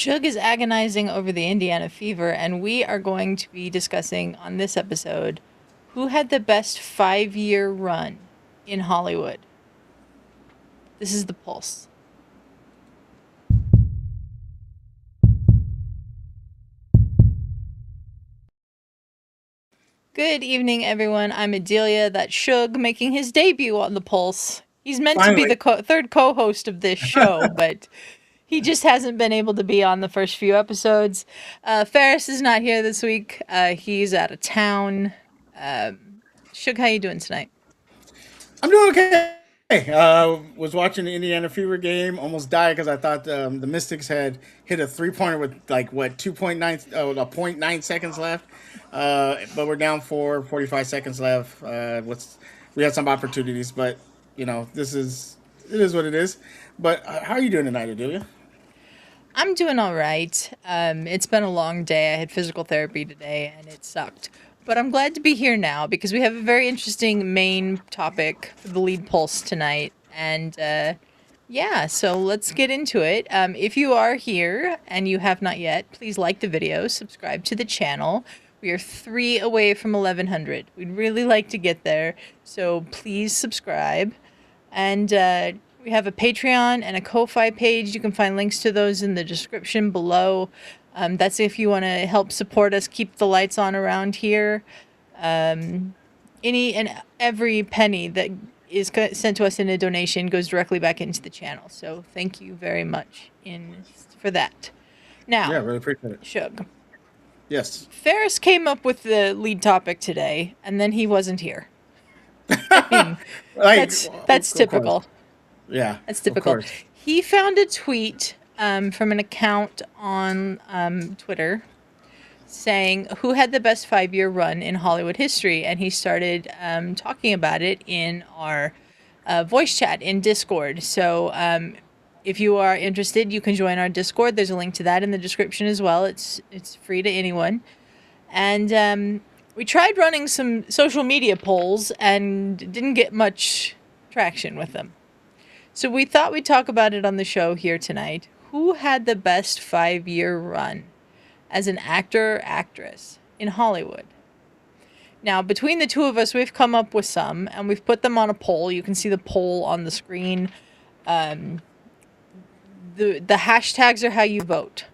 Suge is agonizing over the Indiana fever, and we are going to be discussing on this episode who had the best 5-year run in Hollywood. This is the Pulse. Good evening, everyone. I'm Adelia. That's Suge making his debut on the Pulse. He's meant to be the third co-host of this show, but he just hasn't been able to be on the first few episodes. Ferris is not here this week. He's out of town. Suge, how you doing tonight? I'm doing okay. Was watching the Indiana Fever game. Almost died because I thought the Mystics had hit a 3-pointer with like what 2.9, 0.9 seconds left. But we're down 45 seconds left. We had some opportunities, but it is what it is. But how are you doing tonight, Adelia? I'm doing all right. It's been a long day. I had physical therapy today, and it sucked. But I'm glad to be here now because we have a very interesting main topic for the lead pulse tonight. And yeah, so let's get into it. If you are here and you have not yet, please like the video, subscribe to the channel. We are 3 away from 1100. We'd really like to get there, so please subscribe. And we have a Patreon and a Ko-Fi page. You can find links to those in the description below. That's if you want to help support us keep the lights on around here. Any and every penny that is sent to us in a donation goes directly back into the channel. So thank you very much for that. Now, yeah, really appreciate it. Suge. Yes. Ferris came up with the lead topic today, and then he wasn't here. I mean, that's typical. Yeah, that's typical. He found a tweet from an account on Twitter saying who had the best 5-year run in Hollywood history, and he started talking about it in our voice chat in Discord. So if you are interested, you can join our Discord. There's a link to that in the description as well. It's free to anyone. And we tried running some social media polls and didn't get much traction with them. So we thought we'd talk about it on the show here tonight. Who had the best 5-year run as an actor or actress in Hollywood? Now, between the two of us, we've come up with some, and we've put them on a poll. You can see the poll on the screen. The hashtags are how you vote.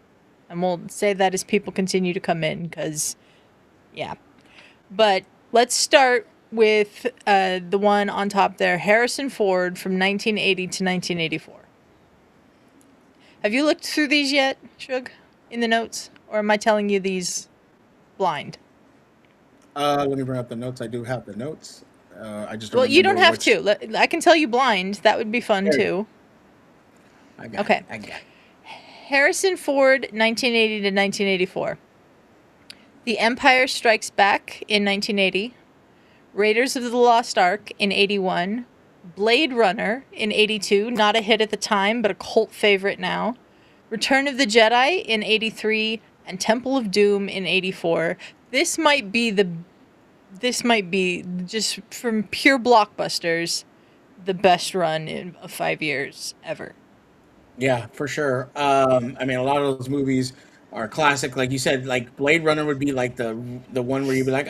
And we'll say that as people continue to come in, because, yeah. But let's start with the one on top there, Harrison Ford from 1980 to 1984. Have you looked through these yet, Suge, in the notes? Or am I telling you these blind? Let me bring up the notes. I do have the notes. I just well, you don't have to. I can tell you blind. That would be fun too. I got it. I got it. Harrison Ford, 1980 to 1984. The Empire Strikes Back in 1980. Raiders of the Lost Ark in 81. Blade Runner in 82. Not a hit at the time, but a cult favorite now. Return of the Jedi in 83. And Temple of Doom in 84. This might be just from pure blockbusters, the best run of 5 years ever. Yeah, for sure. I mean, a lot of those movies are classic. Like you said, like Blade Runner would be like the one where you'd be like,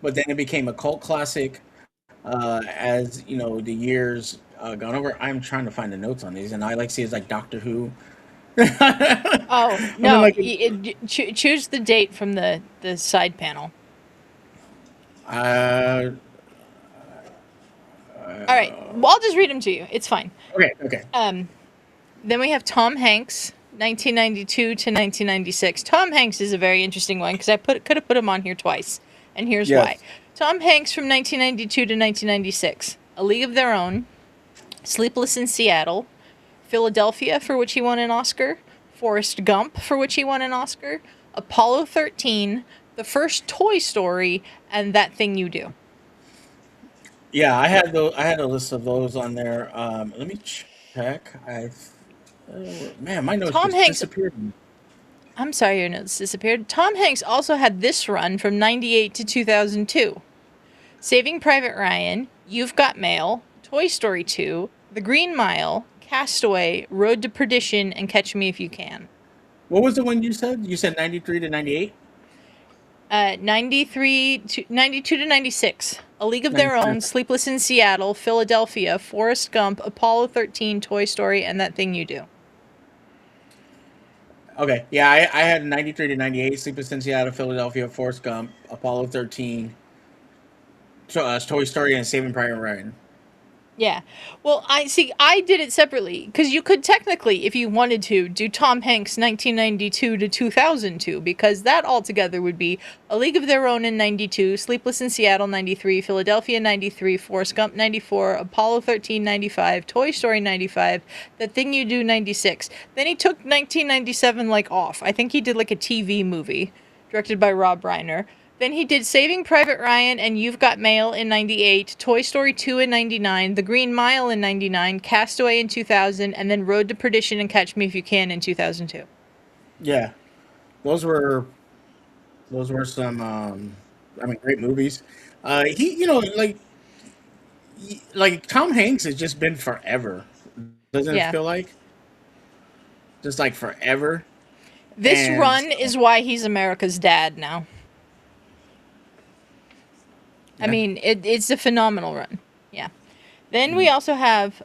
but then it became a cult classic as the years gone over. I'm trying to find the notes on these, and I like see it's like Doctor Who. Oh no! Choose the date from the side panel. All right, well, I'll just read them to you. It's fine. Okay. Then we have Tom Hanks, 1992 to 1996. Tom Hanks is a very interesting one because I could have put him on here twice, and here's why. Tom Hanks from 1992 to 1996. A League of Their Own, Sleepless in Seattle, Philadelphia, for which he won an Oscar, Forrest Gump, for which he won an Oscar, Apollo 13, the first Toy Story, and That Thing You Do. Yeah, I had a list of those on there. Let me check. Man, my notes disappeared. I'm sorry, your notes disappeared. Tom Hanks also had this run from 98 to 2002. Saving Private Ryan, You've Got Mail, Toy Story 2, The Green Mile, Castaway, Road to Perdition, and Catch Me If You Can. What was the one you said? You said 93 to 98? 92 to 96. A League of Their 93. Own, Sleepless in Seattle, Philadelphia, Forrest Gump, Apollo 13, Toy Story, and That Thing You Do. Okay. Yeah, I had 93 to 98, Sleepless in Seattle, Philadelphia, Forrest Gump, Apollo 13, Toy Story, and Saving Private Ryan. Yeah. Well, I see. I did it separately because you could technically, if you wanted to, do Tom Hanks 1992 to 2002 because that altogether would be A League of Their Own in 92, Sleepless in Seattle 93, Philadelphia 93, Forrest Gump 94, Apollo 13 95, Toy Story 95, That Thing You Do 96. Then he took 1997 like off. I think he did like a TV movie directed by Rob Reiner. Then he did Saving Private Ryan and You've Got Mail in 98, Toy Story 2 in 99, The Green Mile in 99, Castaway in 2000, and then Road to Perdition and Catch Me If You Can in 2002. Yeah, those were some I mean great movies. He like Tom Hanks has just been forever. Doesn't it Yeah. feel like just like forever? This And run is why he's America's dad now. I yeah. mean, it's a phenomenal run. Yeah. Then we Mhm. also have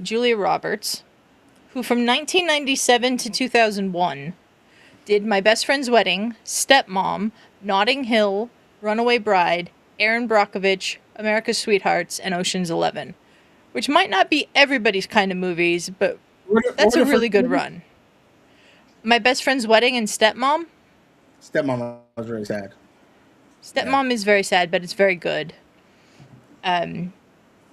Julia Roberts, who from 1997 to 2001 did My Best Friend's Wedding, Stepmom, Notting Hill, Runaway Bride, Aaron Brockovich, America's Sweethearts, and Ocean's 11, which might not be everybody's kind of movies, but What that's were a the first really good movies? run. My Best Friend's Wedding and Stepmom. Stepmom was really sad. Yeah. Stepmom is very sad, but it's very good. Um,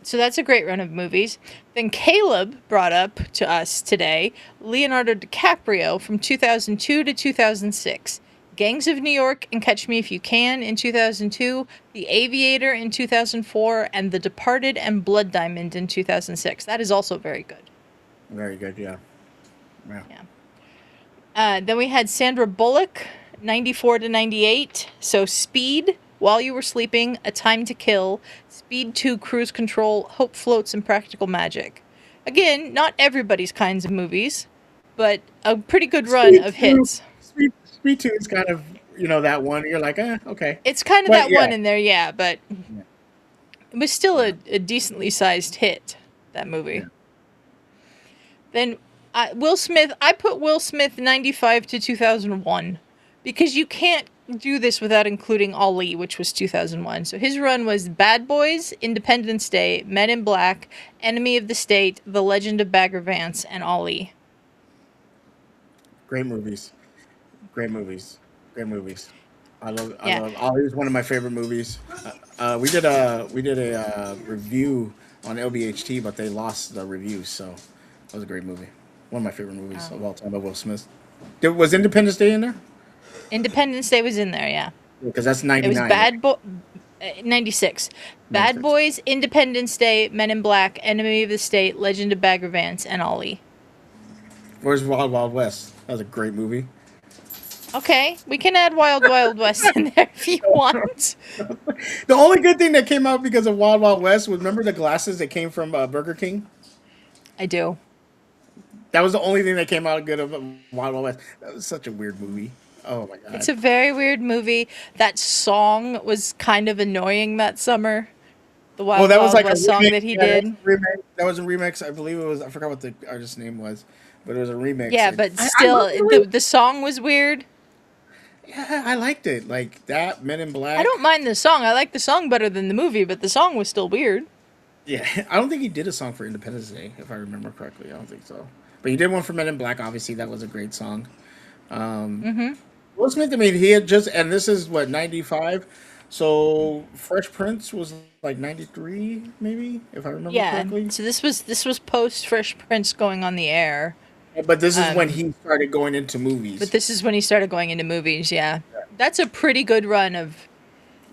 so that's a great run of movies. Then Caleb brought up to us today Leonardo DiCaprio from 2002 to 2006. Gangs of New York and Catch Me If You Can in 2002, The Aviator in 2004, and The Departed and Blood Diamond in 2006. That is also very good. Very good. Yeah. Yeah. Yeah. Then we had Sandra Bullock, 94 to 98. So Speed, While You Were Sleeping, A Time to Kill, Speed 2, Cruise Control, Hope Floats, and Practical Magic. Again, not everybody's kinds of movies, but a pretty good run Speed of two, hits. Speed two is kind of that one. You're like, okay, It's kind of but that yeah, one in there, yeah, but yeah, it was still yeah, a decently sized hit, that yeah. movie. Then Will Smith, I put Will Smith 95 to 2001 because you can't do this without including Ali, which was 2001. So his run was Bad Boys, Independence Day, Men in Black, Enemy of the State, The Legend of Bagger Vance, and Ali. Great movies. Great movies. Great movies. I Yeah. love. Oh, it was one of my favorite movies. We did a review on LBHT, but they lost the review, so that was a great movie. One of my favorite movies Oh. of all time by Will Smith. Was Independence Day in there? Independence Day was in there, yeah. Because that's It was 99, right? 96. Bad 96. Boys, Independence Day, Men in Black, Enemy of the State, Legend of Bagger Vance, and Ali. Where's Wild Wild West? That was a great movie. Okay, we can add Wild Wild West in there if you want. The only good thing that came out because of Wild Wild West was remember the glasses that came from Burger King. I do. That was the only thing that came out good of Wild Wild West. That was such a weird movie. Oh my It's god. a very weird movie. That song was kind of annoying that summer. The Well, Wild that was Wild like a West song remix. that he Yeah, that was did. a remix. That was a remix. I believe it was. I forgot what the artist's name was, but it was a remix. Yeah, And but I still, love the remix. the song was weird. Yeah, I liked it. Like that, Men in I don't Black. mind the song. I like the song better than the movie, but the song was still weird. Yeah, I don't think he did a song for Independence Day, if I remember correctly. I don't think so. But he did one for Men in Black. Obviously, that was a great song. Um, Mm-hmm. Will Smith. I mean, he had just, and this is what 95. So Fresh Prince was like 93, maybe, if I remember Yeah. correctly. So this was post Fresh Prince going on the air. But this is when Um, he started going into but movies. this is when he started going into movies. Yeah, that's a pretty good run of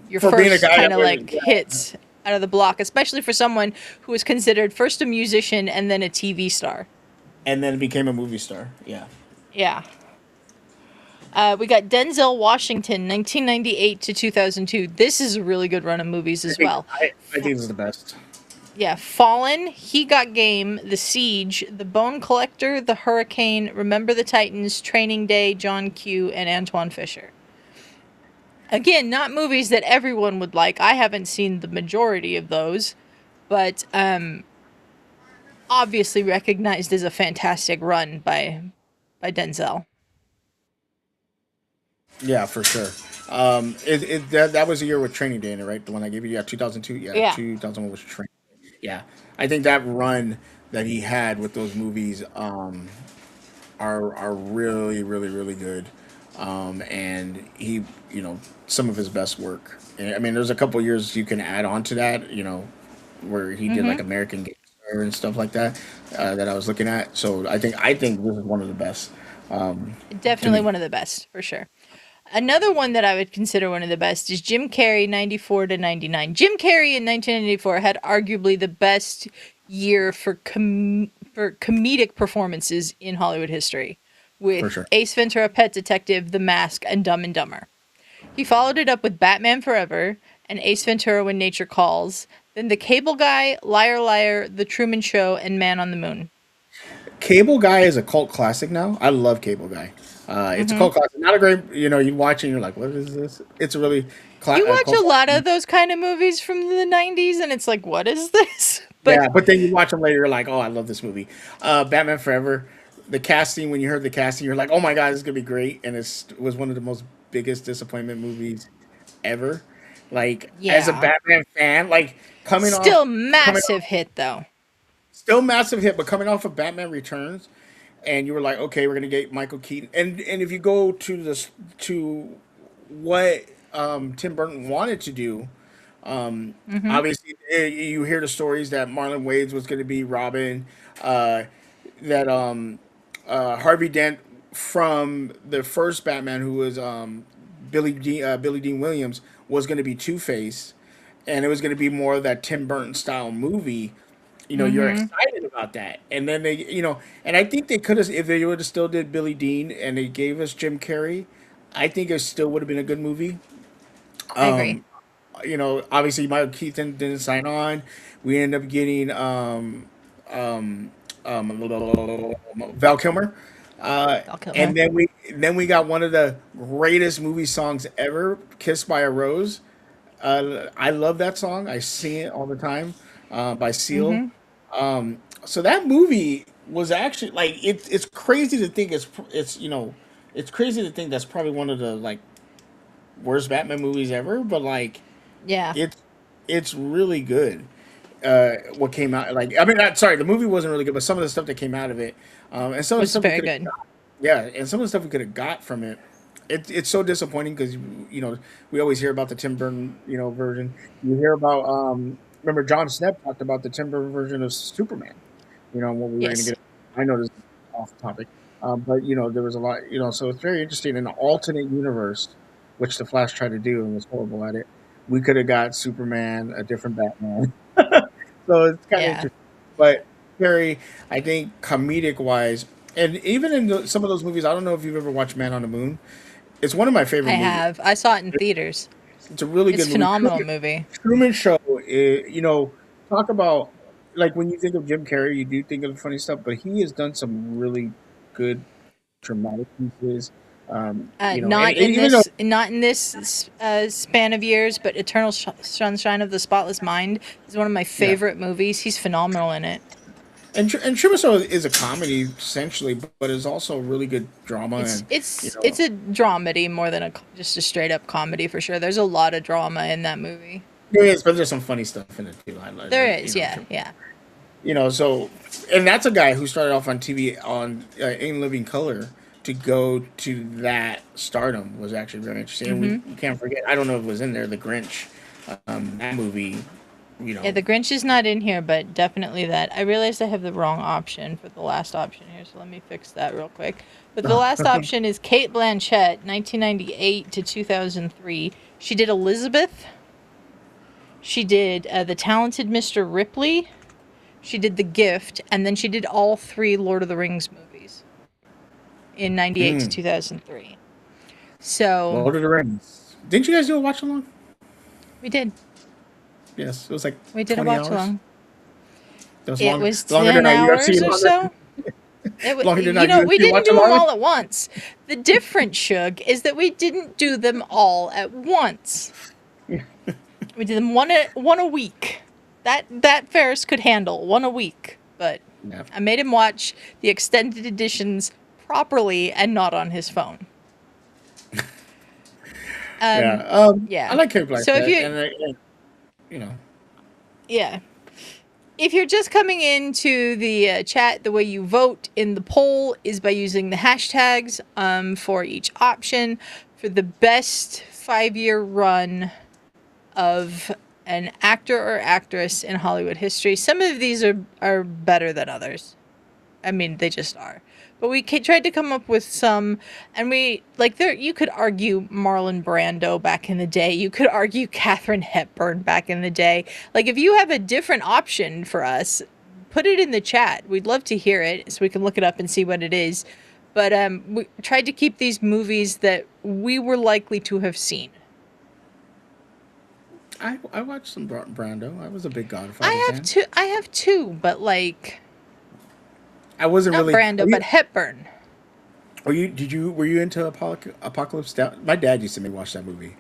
your For being a first guy kind that of was, like yeah, hits out of the block, especially for someone who was considered first a musician and then a TV star. and then became a movie star. Yeah. Yeah. We got Denzel Washington, 1998 to 2002. This is a really good run of movies I as think well. I think this is the best. Yeah, Fallen, He Got Game, The Siege, The Bone Collector, The Hurricane, Remember the Titans, Training Day, John Q, and Antoine Fisher. Again, not movies that everyone would like. I haven't seen the majority of those, but obviously recognized as a fantastic run by Denzel. Yeah, for sure. That was the year with Training Day in it, right? The one I gave you, yeah, 2002. Yeah, Yeah. 2001 was Training. Yeah, I think that run that he had with those movies are really, really, really good. And he, you know, some of his best work. And, I mean, there's a couple years you can add on to that, you know, where he did like Mhm. American Gangster and stuff like that that I was looking at. So I think this is one of the best to Definitely me. one of the best, for sure. Another one that I would consider one of the best is Jim Carrey 94 to 99. Jim Carrey in 1994 had arguably the best year for comedic performances in Hollywood history For with sure. Ace Ventura, Pet Detective, The Mask, and Dumb and Dumber. He followed it up with Batman Forever and Ace Ventura When Nature Calls, then The Cable Guy, Liar Liar, The Truman Show, and Man on the Moon. Cable Guy is a cult classic now. I love Cable Guy. It's a Hmm. cult classic. Not a great, you know, you watch it and you're like, what is this? It's a really You watch cult a lot classic. of those kind of movies from the 90s, and it's like, what is this? But Yeah, but then you watch them later, you're like, oh, I love this movie. Batman Forever. The casting, when you heard the casting, you're like, oh my god, this is gonna be great, and it was one of the most biggest disappointment movies ever. Like as a yeah. Batman fan, like coming off, Still coming massive off, hit, though. still massive hit, but coming off of Batman Returns, and you were like, okay, we're gonna get Michael Keaton, and if you go to this to what Tim Burton wanted to do, Hmm. obviously you hear the stories that Marlon Wayans was going to be Robin, uh, that Harvey Dent from the first Batman, who was Billy Dean Williams, was going to be Two Face, and it was going to be more of that Tim Burton style movie. You know, you're Hmm. excited about that, and then they, you know, and I think they could have, if they would have still did Billy Dean and they gave us Jim Carrey, I think it still would have been a good movie. I agree. You know, obviously Michael Keaton didn't sign on. We ended up getting Val Kilmer, Val and Kilmer. then we got one of the greatest movie songs ever, "Kissed by a Rose." I love that song. I sing it all the time by Seal. Hmm. So that movie was actually like it's crazy to think it's you know it's crazy to think that's probably one of the like worst Batman movies ever, but like Yeah. it's it's really good. What came out like I mean, sorry, the movie wasn't really good, but some of the stuff that came out of it, and some of the Was stuff we very could have good. got, yeah, and some of the stuff we could have got from it. It's so disappointing because you know we always hear about the Tim Burton version. You hear about remember John Snepp talked about the Tim Burton version of Superman. You know what we were going to Yes. get. I know this is off topic, but you know there was a lot. You know, so it's very interesting in an alternate universe, which the Flash tried to do and was horrible at it. We could have got Superman, a different Batman. So it's kind of Yeah. interesting. But Carrie, I think comedic wise, and even in some of those movies, I don't know if you've ever watched Man on the Moon. It's one of my I favorite movies. have. I saw it in theaters. It's a really It's good a movie. phenomenal movie. Truman Show, you know, talk about like when you think of Jim Carrey, you do think of funny stuff, but he has done some really good dramatic pieces. You know, and even though Not in this span of years, but Eternal Sunshine of the Spotless Mind is one of my yeah, favorite movies. He's phenomenal in it. and Truman Show is a comedy essentially, but it's also really good drama and you It's know. a dramedy more than just a straight up comedy for sure. There's a lot of drama in that movie. There is, but there's some funny stuff in it too. There You is, know, yeah, yeah. you know, so and that's a guy who started off on TV on In Living Color to go to that stardom was actually very interesting. And Hmm. we can't forget. I don't know if it was in there. The Grinch, that movie. You Yeah, know, the Grinch is not in here, but definitely that. I realized I have the wrong option for the last option here, so let me fix that real quick. But the last option is Kate Blanchett, 1998 to 2003. She did Elizabeth. She did The Talented Mr. Ripley. She did The Gift, and then she did all three Lord of the Rings movies in 98 to mm, 2003. So Lord of the Rings. Didn't you guys do a watch along? we did. Yes, it was like We did a 20 watch hours. along. That's It longer, was longer than 10 our UFC, hours or so. longer than our We UFC didn't watch do them along. all at once. The difference, Shug, is that we didn't do them all at once. We did them one a week. That Ferris could handle one a week, but Yeah. I made him watch the extended editions properly and not on his phone. Yeah. I Yeah. like Cape Black So if Set, you, and you know, yeah, if you're just coming into the chat, the way you vote in the poll is by using the hashtags for each option for the best 5-year run of an actor or actress in Hollywood history. Some of these are better than others. I mean, they just are. But we tried to come up with some, and we like there. You could argue Marlon Brando back in the day. You could argue Katharine Hepburn back in the day. Like, if you have a different option for us, put it in the chat. We'd love to hear it so we can look it up and see what it is. But we tried to keep these movies that we were likely to have seen. I watched some Brando. I was a big Godfather I have fan. two. I have two, but like I wasn't not really. Brando, but Hepburn. Were you into Apocalypse Now? My dad used to make me watch that movie,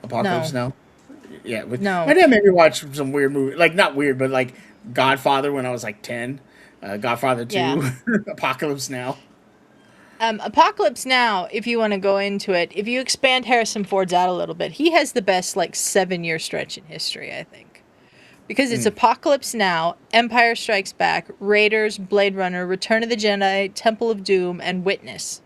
Apocalypse No, Now. Yeah, my no. dad made me watch some weird movie, like not weird, but like Godfather when I was like 10, Godfather Yeah. 2, Apocalypse Now. Apocalypse Now, if you want to go into it, if you expand Harrison Ford's out a little bit, he has the best like 7-year stretch in history, I think. Because it's Mm. Apocalypse Now, Empire Strikes Back, Raiders, Blade Runner, Return of the Jedi, Temple of Doom, and Witness,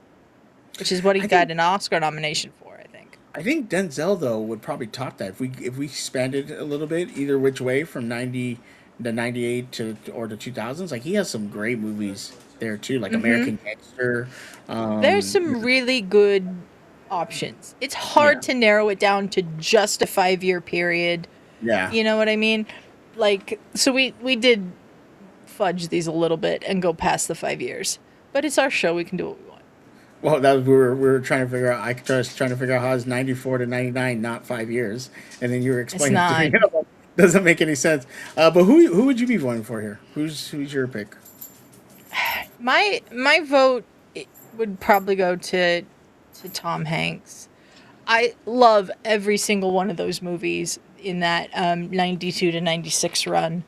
which is what he I got think an Oscar nomination for, I think. I think Denzel though would probably top that if we expanded a little bit either which way from 90 to 98 to or the 2000s. Like he has some great movies there too, like Mm-hmm. American Gangster. There's Um, some really good options. It's hard yeah, to narrow it down to just a 5-year period. yeah. You know what I mean? Like, so we did fudge these a little bit and go past the 5 years. But it's our show. We can do what we want. Well, that was we were trying to figure out. I was trying to figure out how it's 94 to 99, not 5 years, and then you were It's explaining to me. not. Doesn't make any sense. But who would you be voting for here? Who's your pick? My vote would probably go to Tom Hanks. I love every single one of those movies in that 92 to 96 run.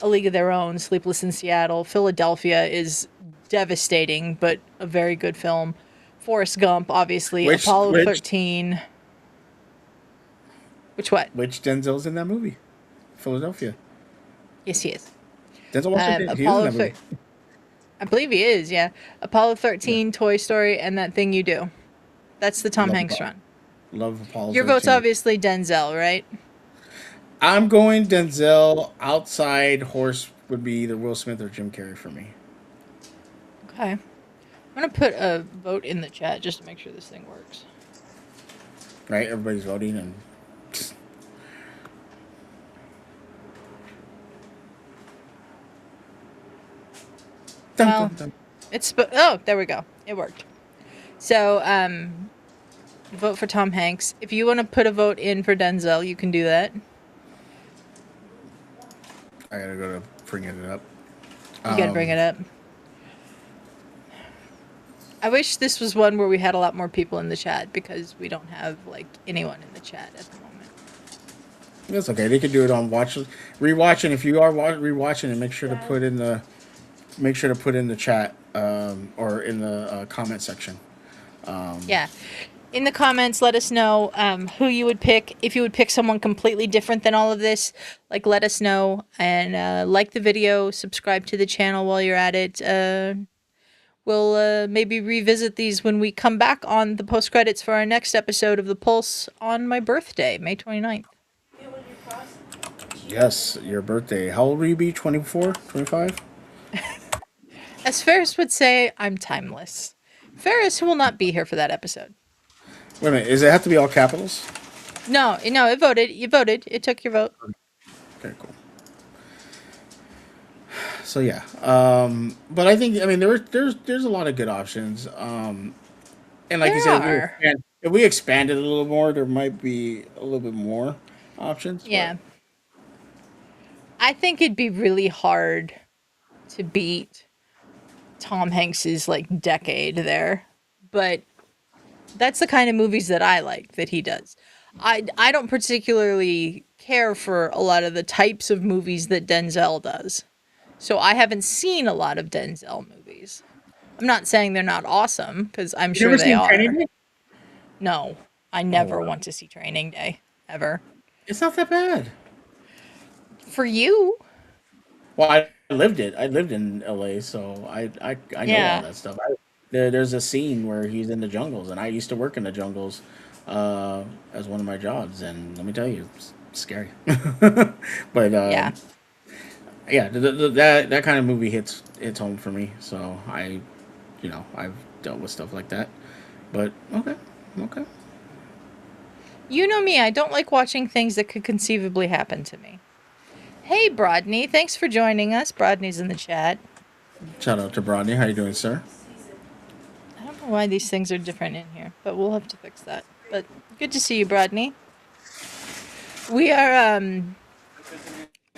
A League of Their Own, Sleepless in Seattle, Philadelphia is devastating, but a very good film. Forrest Gump, obviously, Which Apollo which 13. Which what? which Denzel's in that movie? Philadelphia. Yes, he is. Denzel Washington. He is in Apollo that 13. movie. I believe he is, yeah. Apollo Yeah. 13, Toy Story, and That Thing You Do. That's the Tom Love Hanks Apollo. run. Love Apollo Your vote's 13. obviously Denzel, right? I'm going Denzel. Outside horse would be either Will Smith or Jim Carrey for me. Okay. I'm going to put a vote in the chat just to make sure this thing works. Right? Everybody's voting and. Dun, Well, dun, dun. oh, there we go. It worked. So, vote for Tom Hanks. If you want to put a vote in for Denzel, you can do that. I gotta go to bringing it up. You got to bring it up. I wish this was one where we had a lot more people in the chat because we don't have like anyone in the chat at the moment. That's okay. They could do it on rewatching. If you are rewatching, and make sure to put in the chat or in the comment section. Yeah. In the comments, let us know who you would pick. If you would pick someone completely different than all of this, like let us know. And like the video, subscribe to the channel while you're at it. We'll maybe revisit these when we come back on the post-credits for our next episode of The Pulse on my birthday, May 29th. Yes, your birthday. How old will you be? 24? 25? As Ferris would say, I'm timeless. Ferris will not be here for that episode. Wait a minute. Does it have to be all capitals? No, it voted. You voted. It took your vote. Okay, cool. So yeah, but I think there's a lot of good options. And like you There said, are. if we expand it a little more, there might be a little bit more options. But Yeah. I think it'd be really hard to beat Tom Hanks's like decade there. But that's the kind of movies that I like that he does. I don't particularly care for a lot of the types of movies that Denzel does. So I haven't seen a lot of Denzel movies. I'm not saying they're not awesome, because I'm You sure never they seen Training are. Day? No, I Oh never wow, want to see Training Day, ever. it's not that bad. For you, Well, I lived it. I lived in LA, so I know all yeah. that stuff. There's a scene where he's in the jungles, and I used to work in the jungles uh, as one of my jobs, and let me tell you, it's scary. But Yeah. yeah, that kind of movie hits home for me. So I've dealt with stuff like that. But okay, okay. You know me, I don't like watching things that could conceivably happen to me. Hey, Brodney, thanks for joining us. Brodney's in the chat. Shout out to Brodney. How you doing, sir? I don't know why these things are different in here, but we'll have to fix that. But good to see you, Brodney. We are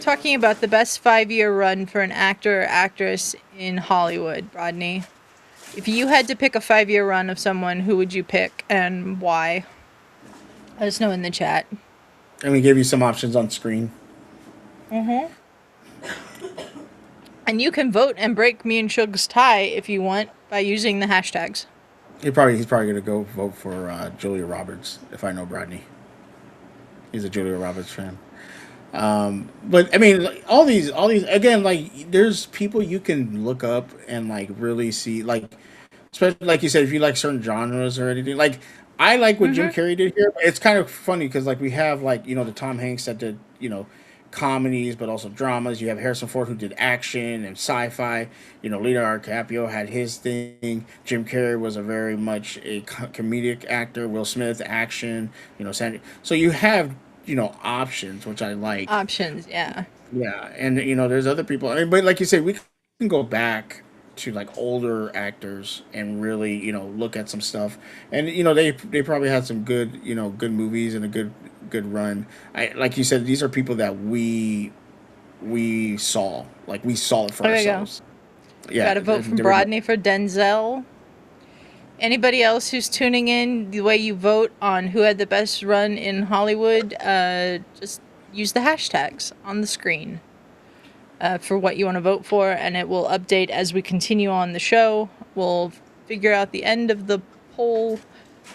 talking about the best 5-year run for an actor or actress in Hollywood, Brodney. If you had to pick a 5-year run of someone, who would you pick and why? Let us know in the chat. And we gave you some options on screen. Mm-hmm. And you can vote and break me and Suge's tie if you want by using the hashtags. He's probably gonna go vote for Julia Roberts if I know Brodney. He's a Julia Roberts fan. But I mean, like, all these again, like there's people you can look up and like really see, like especially like you said, if you like certain genres or anything. Like I like what Jim Mm-hmm. Carrey did here. But it's kind of funny because like we have like the Tom Hanks that did comedies, but also dramas. You have Harrison Ford who did action and sci-fi. Leonardo DiCaprio had his thing. Jim Carrey was a very much a comedic actor. Will Smith action. Sandy. So you have options, which I like. Options, yeah. Yeah, and there's other people. I mean, but like you said, we can go back to like older actors and really look at some stuff, and they probably had some good good movies and a good run. I like you said, these are people that we saw, like we saw it for There we go. ourselves. Yeah, Got a vote from there we go. Brodney for Denzel. Anybody else who's tuning in, the way you vote on who had the best run in Hollywood, just use the hashtags on the screen for what you want to vote for, and it will update as we continue on the show. We'll figure out the end of the poll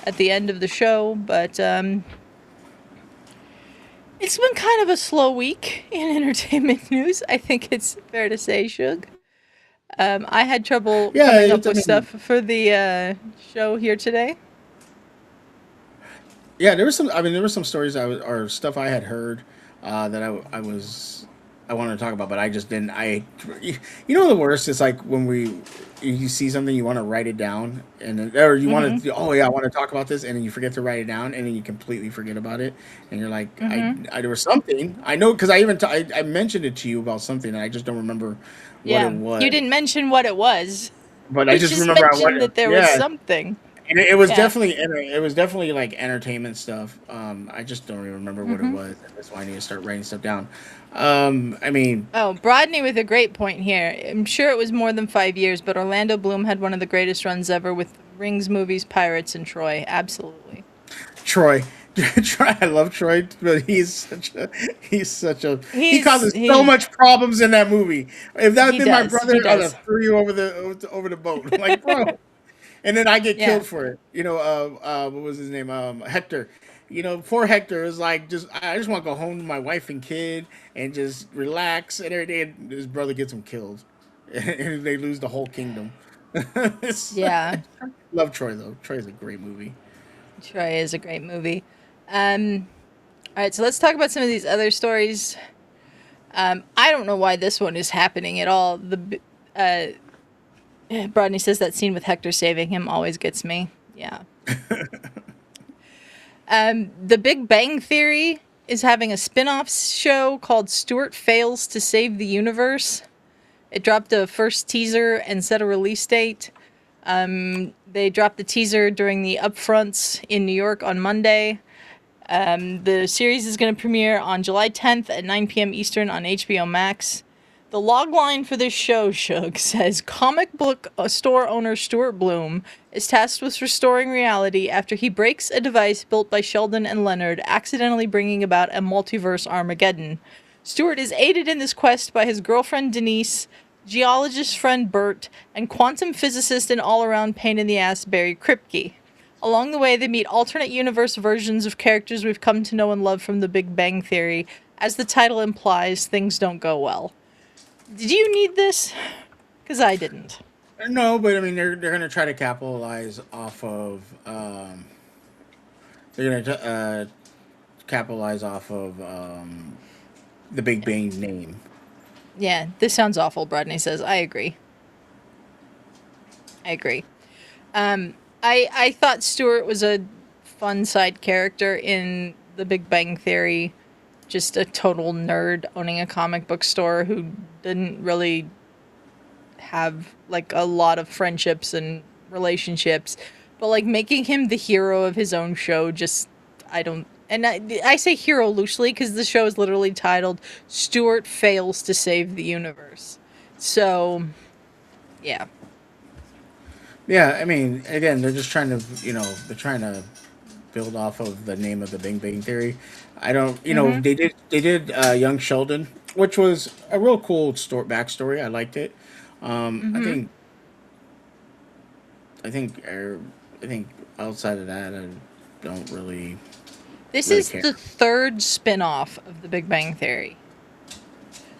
at the end of the show, but it's been kind of a slow week in entertainment news. I think it's fair to say, Shug. I had trouble Yeah, coming up I with stuff mean, for the show here today. yeah, there was some. I mean, there were some stories or stuff I had heard that I wanted to talk about, but I just didn't. The worst is like when you see something, you want to write it down, and or you want Mm-hmm. to, oh yeah, I want to talk about this, and then you forget to write it down, and then you completely forget about it, and you're like, Mm-hmm. there was something I know because I mentioned it to you about something, and I just don't remember what it Yeah. was, You didn't mention what it was. but I You just just remember I mentioned wanted, that there was yeah. something. And Yeah. it was definitely like entertainment stuff. I just don't even remember what it Mm-hmm. was. That's why I need to start writing stuff down. I mean, Oh, Brodney with a great point here. I'm sure it was more than 5 years, but Orlando Bloom had one of the greatest runs ever with Rings movies, Pirates, and Troy. Absolutely. Troy. Troy, I love Troy, but he He's causes so he much problems in that movie. If that had he been my does. brother, He I'd does. have threw you over the boat. I'm like, bro. And then I get Yeah. killed for it. What was his name? Hector. Poor Hector is like, I just want to go home to my wife and kid and just relax and everything. And his brother gets him killed, and they lose the whole kingdom. Yeah. Love Troy though. Troy's a great movie. Troy is a great movie. Um all right, so let's talk about some of these other stories. I don't know why this one is happening at all. Brodney says that scene with Hector saving him always gets me. Yeah. The Big Bang Theory is having a spin-off show called Stuart Fails to Save the Universe. It dropped a first teaser and set a release date. They dropped the teaser during the upfronts in New York on Monday. The series is going to premiere on July 10th at 9 p.m. Eastern on HBO Max. The log line for this show, Shug, says comic book store owner Stuart Bloom is tasked with restoring reality after he breaks a device built by Sheldon and Leonard, accidentally bringing about a multiverse Armageddon. Stuart is aided in this quest by his girlfriend Denise, geologist friend Bert, and quantum physicist and all around pain in the ass Barry Kripke. Along the way, they meet alternate universe versions of characters we've come to know and love from The Big Bang Theory. As the title implies, things don't go well. Did you need this? Because I didn't. No, but I mean they're gonna try to they're gonna capitalize off of the Big Bang name. Yeah, this sounds awful, Brodney says. I agree. I agree. I thought Stuart was a fun side character in The Big Bang Theory. Just a total nerd owning a comic book store who didn't really have like a lot of friendships and relationships, but like making him the hero of his own show, just I don't. And I say hero loosely because the show is literally titled "Stuart Fails to Save the Universe." So, yeah. Yeah, I mean, again, they're just trying to, they're trying to build off of the name of the Big Bang Theory. I don't, Mm-hmm. they did Young Sheldon, which was a real cool backstory. I liked it. I Mm-hmm. think, I think, I think outside of that, I don't This really is care. the third spin-off of The Big Bang Theory.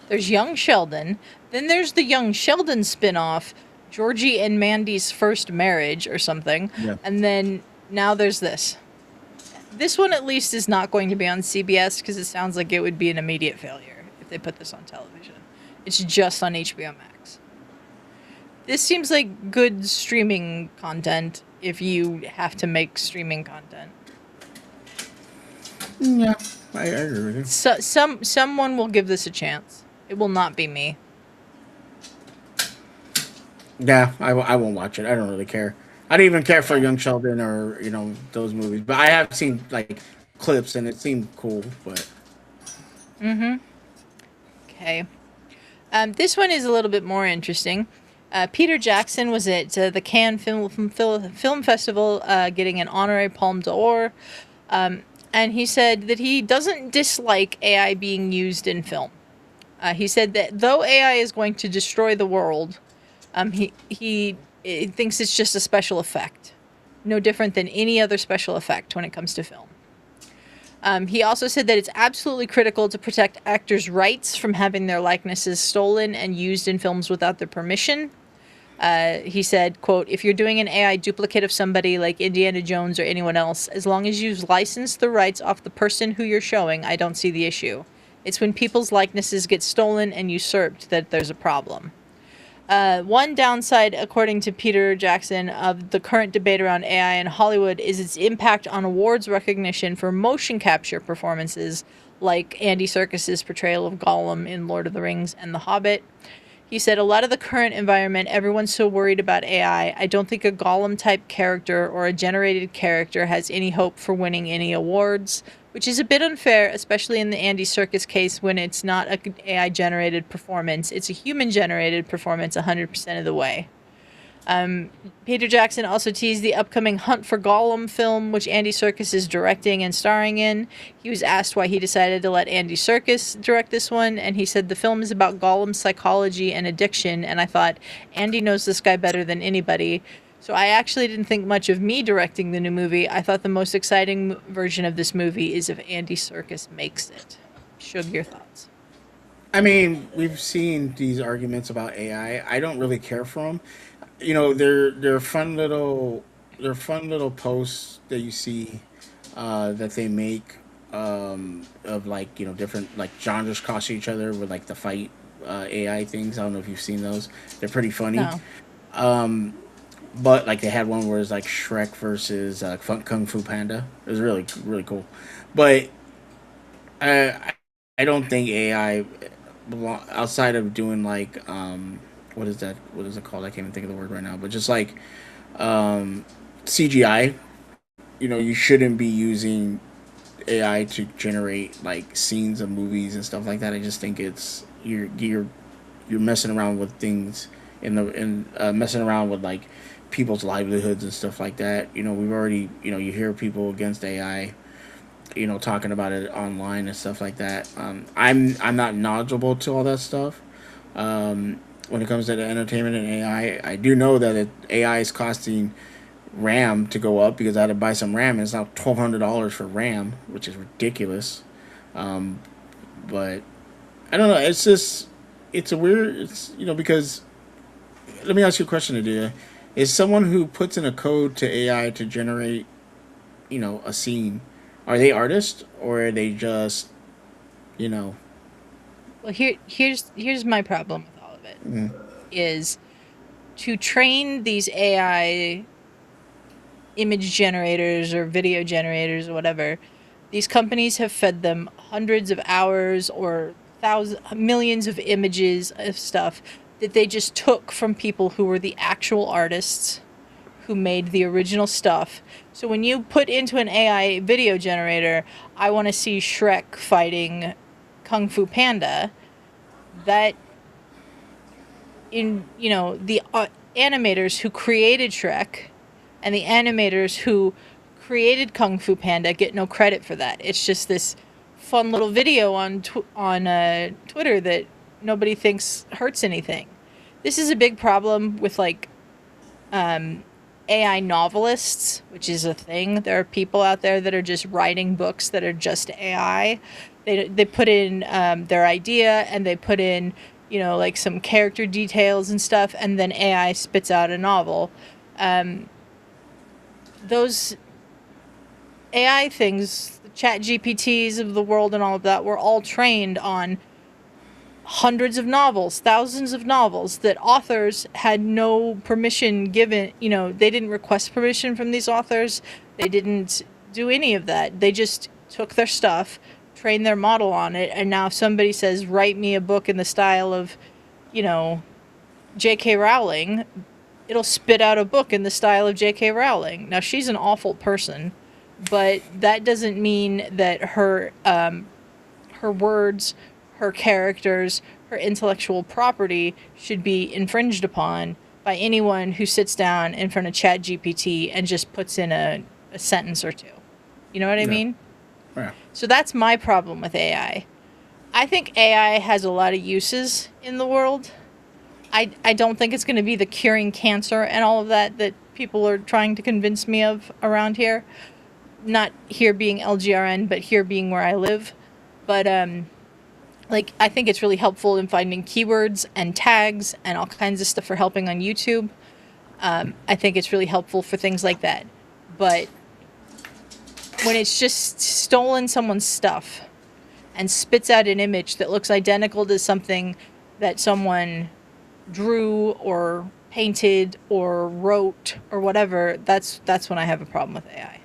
There's Young Sheldon, then there's the Young Sheldon spin-off, Georgie and Mandy's First Marriage or something, Yeah. and then now there's this. This one at least is not going to be on CBS because it sounds like it would be an immediate failure if they put this on television. It's just on HBO Max. This seems like good streaming content if you have to make streaming content. Yeah, I agree with you. Someone will give this a chance. It will not be me. Yeah, I won't watch it. I don't really care. I don't even care for Yeah. Young Sheldon or those movies, but I have seen like clips and it seemed cool. But Mm-hmm. Okay. This one is a little bit more interesting. Peter Jackson was at the Cannes Film Festival getting an honorary Palme d'Or. And he said that he doesn't dislike AI being used in film. He said that though AI is going to destroy the world, he thinks it's just a special effect, no different than any other special effect when it comes to film. He also said that it's absolutely critical to protect actors' rights from having their likenesses stolen and used in films without their permission. He said, quote, if you're doing an AI duplicate of somebody like Indiana Jones or anyone else, as long as you've licensed the rights off the person who you're showing, I don't see the issue. It's when people's likenesses get stolen and usurped that there's a problem. One downside, according to Peter Jackson, of the current debate around AI in Hollywood is its impact on awards recognition for motion capture performances, like Andy Serkis' portrayal of Gollum in Lord of the Rings and The Hobbit. He said, a lot of the current environment, everyone's so worried about AI. I don't think a Gollum type character or a generated character has any hope for winning any awards, which is a bit unfair, especially in the Andy Serkis case when it's not an AI generated performance. It's a human generated performance 100% of the way. Peter Jackson also teased the upcoming Hunt for Gollum film, which Andy Serkis is directing and starring in. He was asked why he decided to let Andy Serkis direct this one, and he said the film is about Gollum's psychology and addiction, and I thought, Andy knows this guy better than anybody. So I actually didn't think much of me directing the new movie. I thought the most exciting version of this movie is if Andy Serkis makes it. Shug, your thoughts? I mean, we've seen these arguments about AI. I don't really care for them. They're fun little posts that you see that they make of like different like genres cross each other with like the fight AI things. I don't know if you've seen those. They're pretty funny. No. But like they had one where it's like Shrek versus Kung Fu Panda. It was really really cool. But I I don't think AI outside of doing like what is that? What is it called? I can't even think of the word right now. But just like um, CGI, you shouldn't be using AI to generate like scenes of movies and stuff like that. I just think it's you're you're messing around with things messing around with like people's livelihoods and stuff like that. We've already you hear people against AI, talking about it online and stuff like that. I'm not knowledgeable to all that stuff. When it comes to the entertainment and AI, I do know that AI is costing RAM to go up because I had to buy some RAM. And it's now $1,200 for RAM, which is ridiculous. Um, but I don't know. It's just it's a weird. It's because let me ask you a question, Adia. Is someone who puts in a code to AI to generate a scene, are they artists or are they just you know? Well, here's my problem with all of it Mm, is to train these AI image generators or video generators or whatever. These companies have fed them hundreds of hours or thousands, millions of images of stuff that they just took from people who were the actual artists who made the original stuff. So when you put into an AI video generator, I want to see Shrek fighting Kung Fu Panda, that in the animators who created Shrek and the animators who created Kung Fu Panda get no credit for that. It's just this fun little video on Twitter that nobody thinks hurts anything. This is a big problem with like AI novelists, which is a thing. There are people out there that are just writing books that are just AI. They put in their idea and they put in like some character details and stuff, and then AI spits out a novel. Those AI things, the chat GPTs of the world and all of that, were all trained on hundreds of novels, thousands of novels that authors had no permission given. They didn't request permission from these authors. They didn't do any of that. They just took their stuff, trained their model on it, and now if somebody says, write me a book in the style of, J.K. Rowling, it'll spit out a book in the style of J.K. Rowling. Now, she's an awful person, but that doesn't mean that her words, her characters, her intellectual property should be infringed upon by anyone who sits down in front of ChatGPT and just puts in a sentence or two. You know what I yeah, mean? yeah, So that's my problem with AI. I think AI has a lot of uses in the world. I don't think it's going to be the curing cancer and all of that people are trying to convince me of around here. Not here being LGRN, but here being where I live. But I think it's really helpful in finding keywords and tags and all kinds of stuff for helping on YouTube. I think it's really helpful for things like that. But when it's just stolen someone's stuff and spits out an image that looks identical to something that someone drew or painted or wrote or whatever, that's when I have a problem with AI.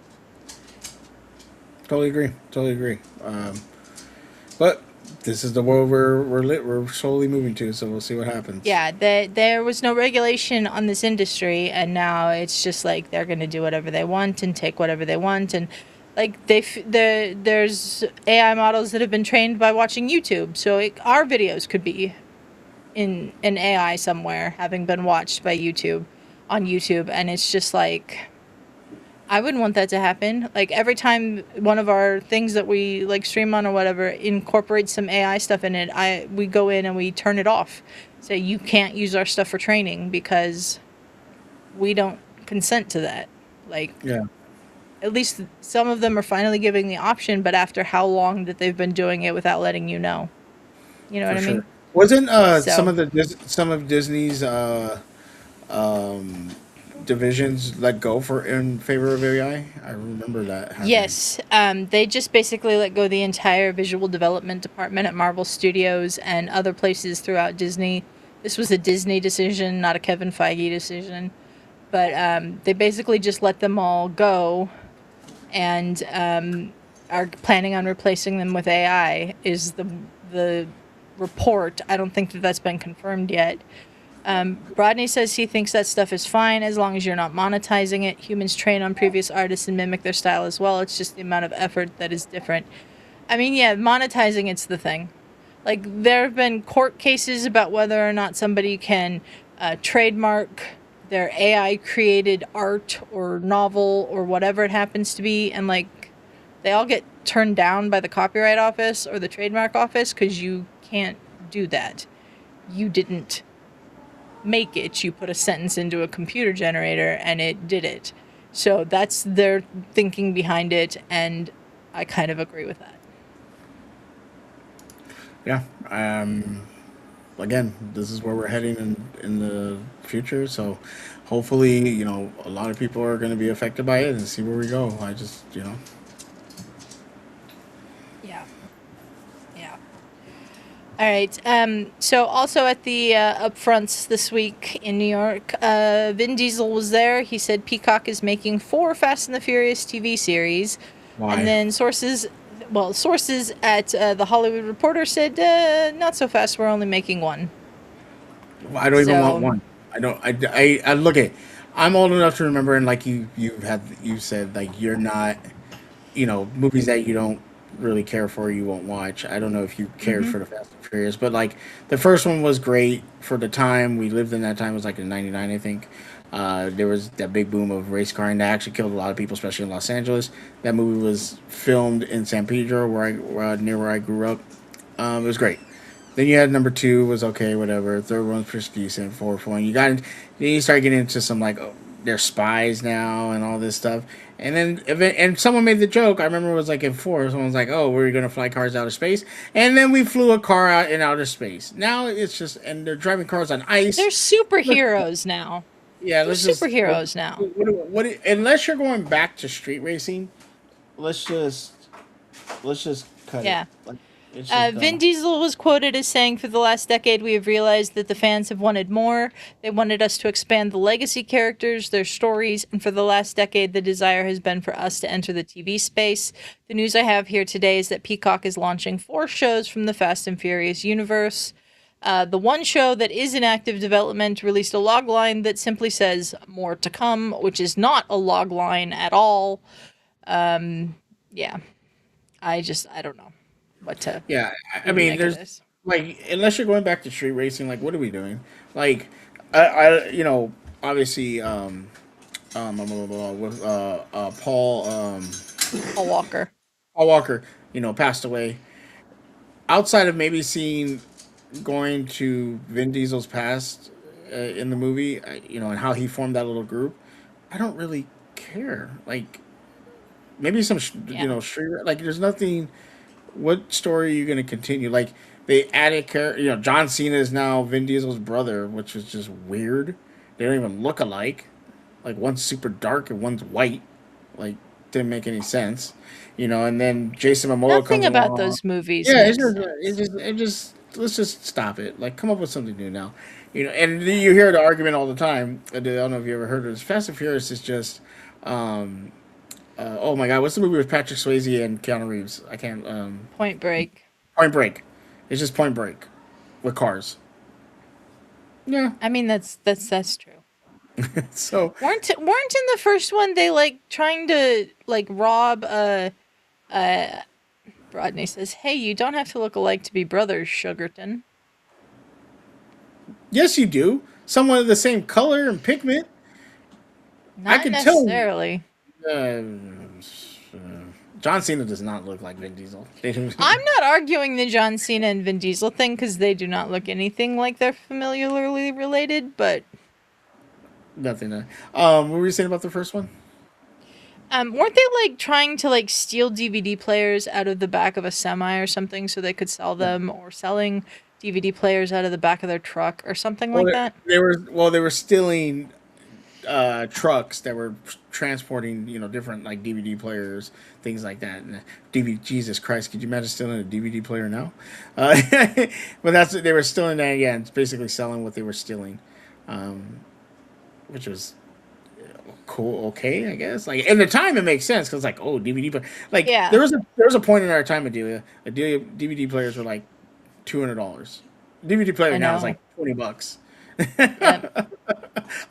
totally agree. Totally agree. But this is the world we're slowly moving to, so we'll see what happens. Yeah, there was no regulation on this industry, and now it's just like they're going to do whatever they want and take whatever they want, and like there's AI models that have been trained by watching YouTube, so our videos could be in an AI somewhere having been watched by YouTube on YouTube, and it's just like I wouldn't want that to happen. Like every time one of our things that we like stream on or whatever incorporates some AI stuff in it, we go in and we turn it off. Say you can't use our stuff for training because we don't consent to that. Like Yeah, at least some of them are finally giving the option, but after how long that they've been doing it without letting you know. You know for what I mean? sure. Wasn't So some of Disney's um, divisions let go for in favor of AI? I remember that happening. yes, they just basically let go the entire visual development department at Marvel Studios and other places throughout Disney. This was a Disney decision, not a Kevin Feige decision. But they basically just let them all go and are planning on replacing them with AI, is the report. I don't think that that's been confirmed yet. Rodney says he thinks that stuff is fine as long as you're not monetizing it. Humans train on previous artists and mimic their style as well. It's just the amount of effort that is different. I mean, yeah, monetizing it's the thing. Like, there have been court cases about whether or not somebody can trademark their AI created art or novel or whatever it happens to be, and like they all get turned down by the copyright office or the trademark office because you can't do that. You didn't make it. You put a sentence into a computer generator and it did it. So that's their thinking behind it, and I kind of agree with that. Yeah. Again, this is where we're heading in the future. So hopefully, a lot of people are going to be affected by it and see where we go. I just, Yeah. Yeah. All right. So also at the upfronts this week in New York, Vin Diesel was there. He said Peacock is making 4 Fast and the Furious TV series, and why? then sources at the Hollywood Reporter said, not so fast. We're only making one. I don't even want So one. I don't. I look at. I'm old enough to remember, and like you said, like you're not, movies that you don't really care for, you won't watch. I don't know if you cared mhm. for the Fast and Furious, but like the first one was great for the time we lived in. That time it was like in '99, I think. There was that big boom of race car, and that actually killed a lot of people, especially in Los Angeles. That movie was filmed in San Pedro, near where I grew up. It was great. Then you had number two was okay, whatever. Third one's pretty decent. Fourth one, then you start getting into some like, oh, they're spies now and all this stuff. And then and someone made the joke. I remember it was like in four. Someone was like, "Oh, we're gonna fly cars out of space," and then we flew a car out in outer space. Now it's just and they're driving cars on ice. They're superheroes now. Yeah, They're let's just superheroes now. unless you're going back to street racing, let's just let's just cut it. Yeah. Like it's just Vin dumb. Diesel was quoted as saying, "For the last decade, we have realized that the fans have wanted more. They wanted us to expand the legacy characters, their stories, and for the last decade, the desire has been for us to enter the TV space. The news I have here today is that Peacock is launching 4 shows from the Fast and Furious universe. The one show that is in active development released a log line that simply says more to come, which is not a log line at all. Yeah, I don't know Yeah, I what to mean, make of there's this. like unless you're going back to street racing, like what are we doing? Like, obviously, with Paul Walker. Paul Walker, passed away. Outside of maybe seeing going to Vin Diesel's past in the movie, and how he formed that little group, I don't really care. Like maybe some, Yeah. street like there's nothing. What story are you going to continue? Like they added John Cena is now Vin Diesel's brother, which is just weird. They don't even look alike. Like one's super dark and one's white. Like didn't make any sense. And then Jason Momoa Nothing comes about along. those movies Yeah, makes sense. it just let's just stop it. Like come up with something new now. And you hear the argument all the time. I don't know if you ever heard of this. Fast and Furious is just um oh my god, what's the movie with Patrick Swayze and Keanu Reeves? I can't. Point Break. Point Break. It's just Point Break with cars. Yeah. I mean, that's true. So Weren't in the first one they like trying to like rob uh Rodney says, "Hey, you don't have to look alike to be brothers, Sugarton." yes, you do. Someone of the same color and pigment. I Not can tell. necessarily. Uh, John Cena does not look like Vin Diesel. I'm not arguing the John Cena and Vin Diesel thing because they do not look anything like they're familiarly related, but Nothing. What were you saying about the first one? weren't they like trying to like steal DVD players out of the back of a semi or something so they could sell them, or selling DVD players out of the back of their truck or something Well, like that? they were stealing trucks that were transporting different like DVD players, things like that. And DVD, Jesus Christ, could you imagine stealing a DVD player now? Uh, but that's they were stealing that. Yeah, it's basically selling what they were stealing, um, which was cool. Okay, I guess. Like in the time, it makes sense because like DVD player. Like Yeah. there was a point in our time, Adelia DVD players were like $200. DVD player I now is know. like $20. Yep.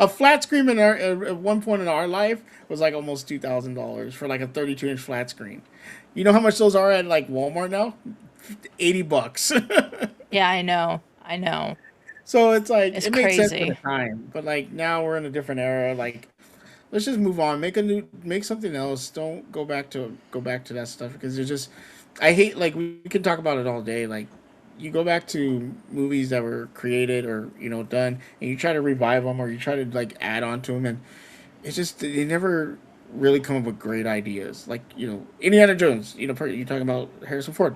A flat screen at one point in our life was like almost $2,000 for like a 32-inch flat screen. You know how much those are at like Walmart now? $80. Yeah, I know. I know. So it's like It's it made sense for the crazy. time, but like now we're in a different era. Like let's just move on, make something else. Don't go back to that stuff because it's just I hate like we can talk about it all day. Like you go back to movies that were created or done, and you try to revive them or you try to like add on to them, and it's just they never really come up with great ideas. Like Indiana Jones. You're talking about Harrison Ford,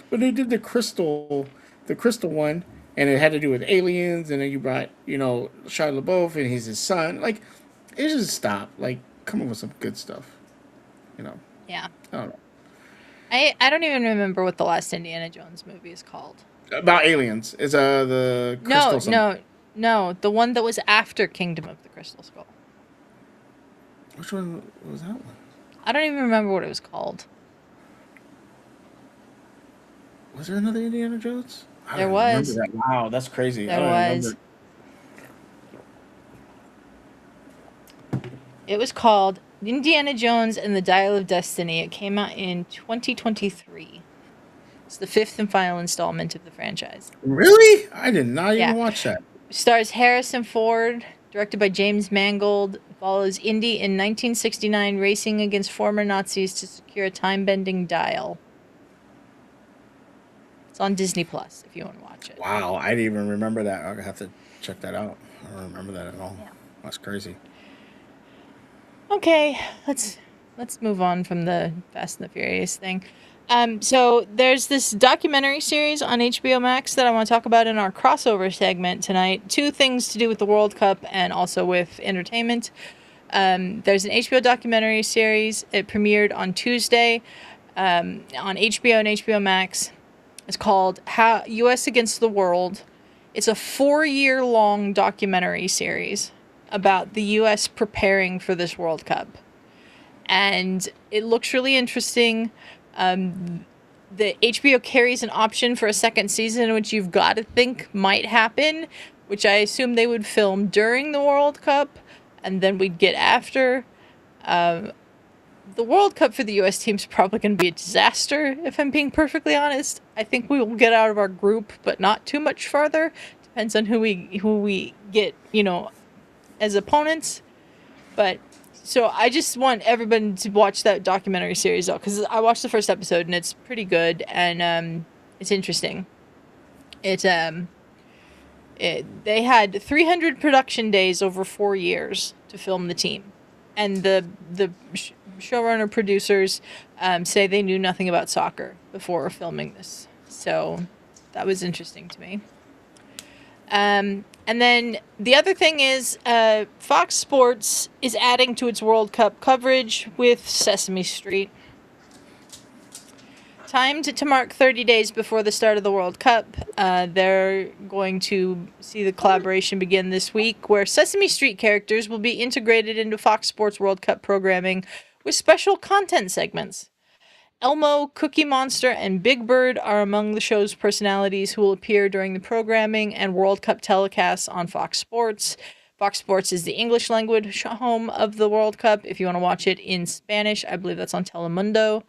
but they did the crystal one, and it had to do with aliens, and then you brought Shia LaBeouf and he's his son. Like it just stopped. Like come up with some good stuff. You know, Yeah. I don't know I don't even remember what the last Indiana Jones movie is called. about aliens. It's the No, crystal something. no, no. The one that was after Kingdom of the Crystal Skull. Which one was that one? I don't even remember what it was called. Was there another Indiana Jones? I There don't even remember was. that. Wow, that's crazy. I There don't even remember. was. It was called Indiana Jones and the Dial of Destiny. It came out in 2023. It's the fifth and final installment of the franchise. Really? I did not Yeah. even watch that. Stars Harrison Ford, directed by James Mangold, follows Indy in 1969 racing against former Nazis to secure a time-bending dial. It's on Disney Plus if you want to watch it. Wow, I didn't even remember that. I have to check that out. I don't remember that at all. Yeah. That's crazy. Okay, let's move on from the Fast and the Furious thing. So there's this documentary series on HBO Max that I want to talk about in our crossover segment tonight. Two things to do with the World Cup and also with entertainment. There's an HBO documentary series. It premiered on Tuesday on HBO and HBO Max. It's called "How U.S. Against the World." It's a 4-year-long documentary series about the U.S. preparing for this World Cup, and it looks really interesting. The HBO carries an option for a second season, which you've got to think might happen, which I assume they would film during the World Cup, and then we'd get after. The World Cup for the U.S. team's probably going to be a disaster, if I'm being perfectly honest. I think we will get out of our group, but not too much farther. Depends on who we get, as opponents. But so I just want everybody to watch that documentary series though, because I watched the first episode and it's pretty good and it's interesting. They had 300 production days over 4 years to film the team, and the showrunner producers say they knew nothing about soccer before filming this, so that was interesting to me. And then the other thing is Fox Sports is adding to its World Cup coverage with Sesame Street. Timed to mark 30 days before the start of the World Cup, they're going to see the collaboration begin this week, where Sesame Street characters will be integrated into Fox Sports World Cup programming with special content segments. Elmo, Cookie Monster, and Big Bird are among the show's personalities who will appear during the programming and World Cup telecasts on Fox Sports. Fox Sports is the English language home of the World Cup. If you want to watch it in Spanish, I believe that's on Telemundo.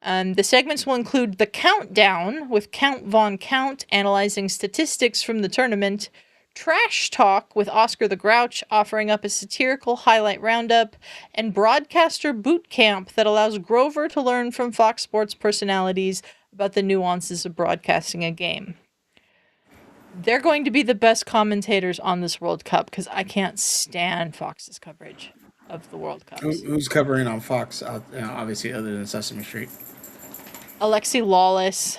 The segments will include The Countdown with Count Von Count analyzing statistics from the tournament, Trash Talk with Oscar the Grouch offering up a satirical highlight roundup, and Broadcaster Boot Camp that allows Grover to learn from Fox Sports personalities about the nuances of broadcasting a game. They're going to be the best commentators on this World Cup because I can't stand Fox's coverage of the World Cups. Who's covering on Fox? Obviously, other than Sesame Street. Alexi Lawless,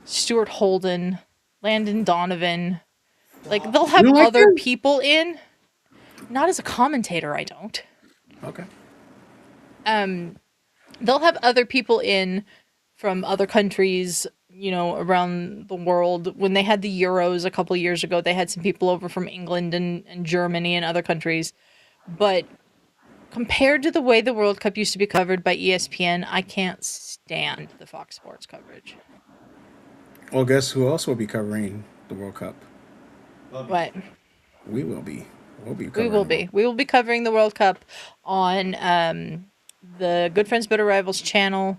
Stuart Holden, Landon Donovan. Like, they'll You have don't like other them? people in. Not as a commentator, I don't. Okay. They'll have other people in from other countries, around the world. When they had the Euros a couple years ago, they had some people over from England and Germany and other countries. But compared to the way the World Cup used to be covered by ESPN, I can't stand the Fox Sports coverage. Well, guess who else will be covering the World Cup? What? We will be. We'll be We covering will the World be. We will be covering the World Cup on the Good Friends Better Rivals channel.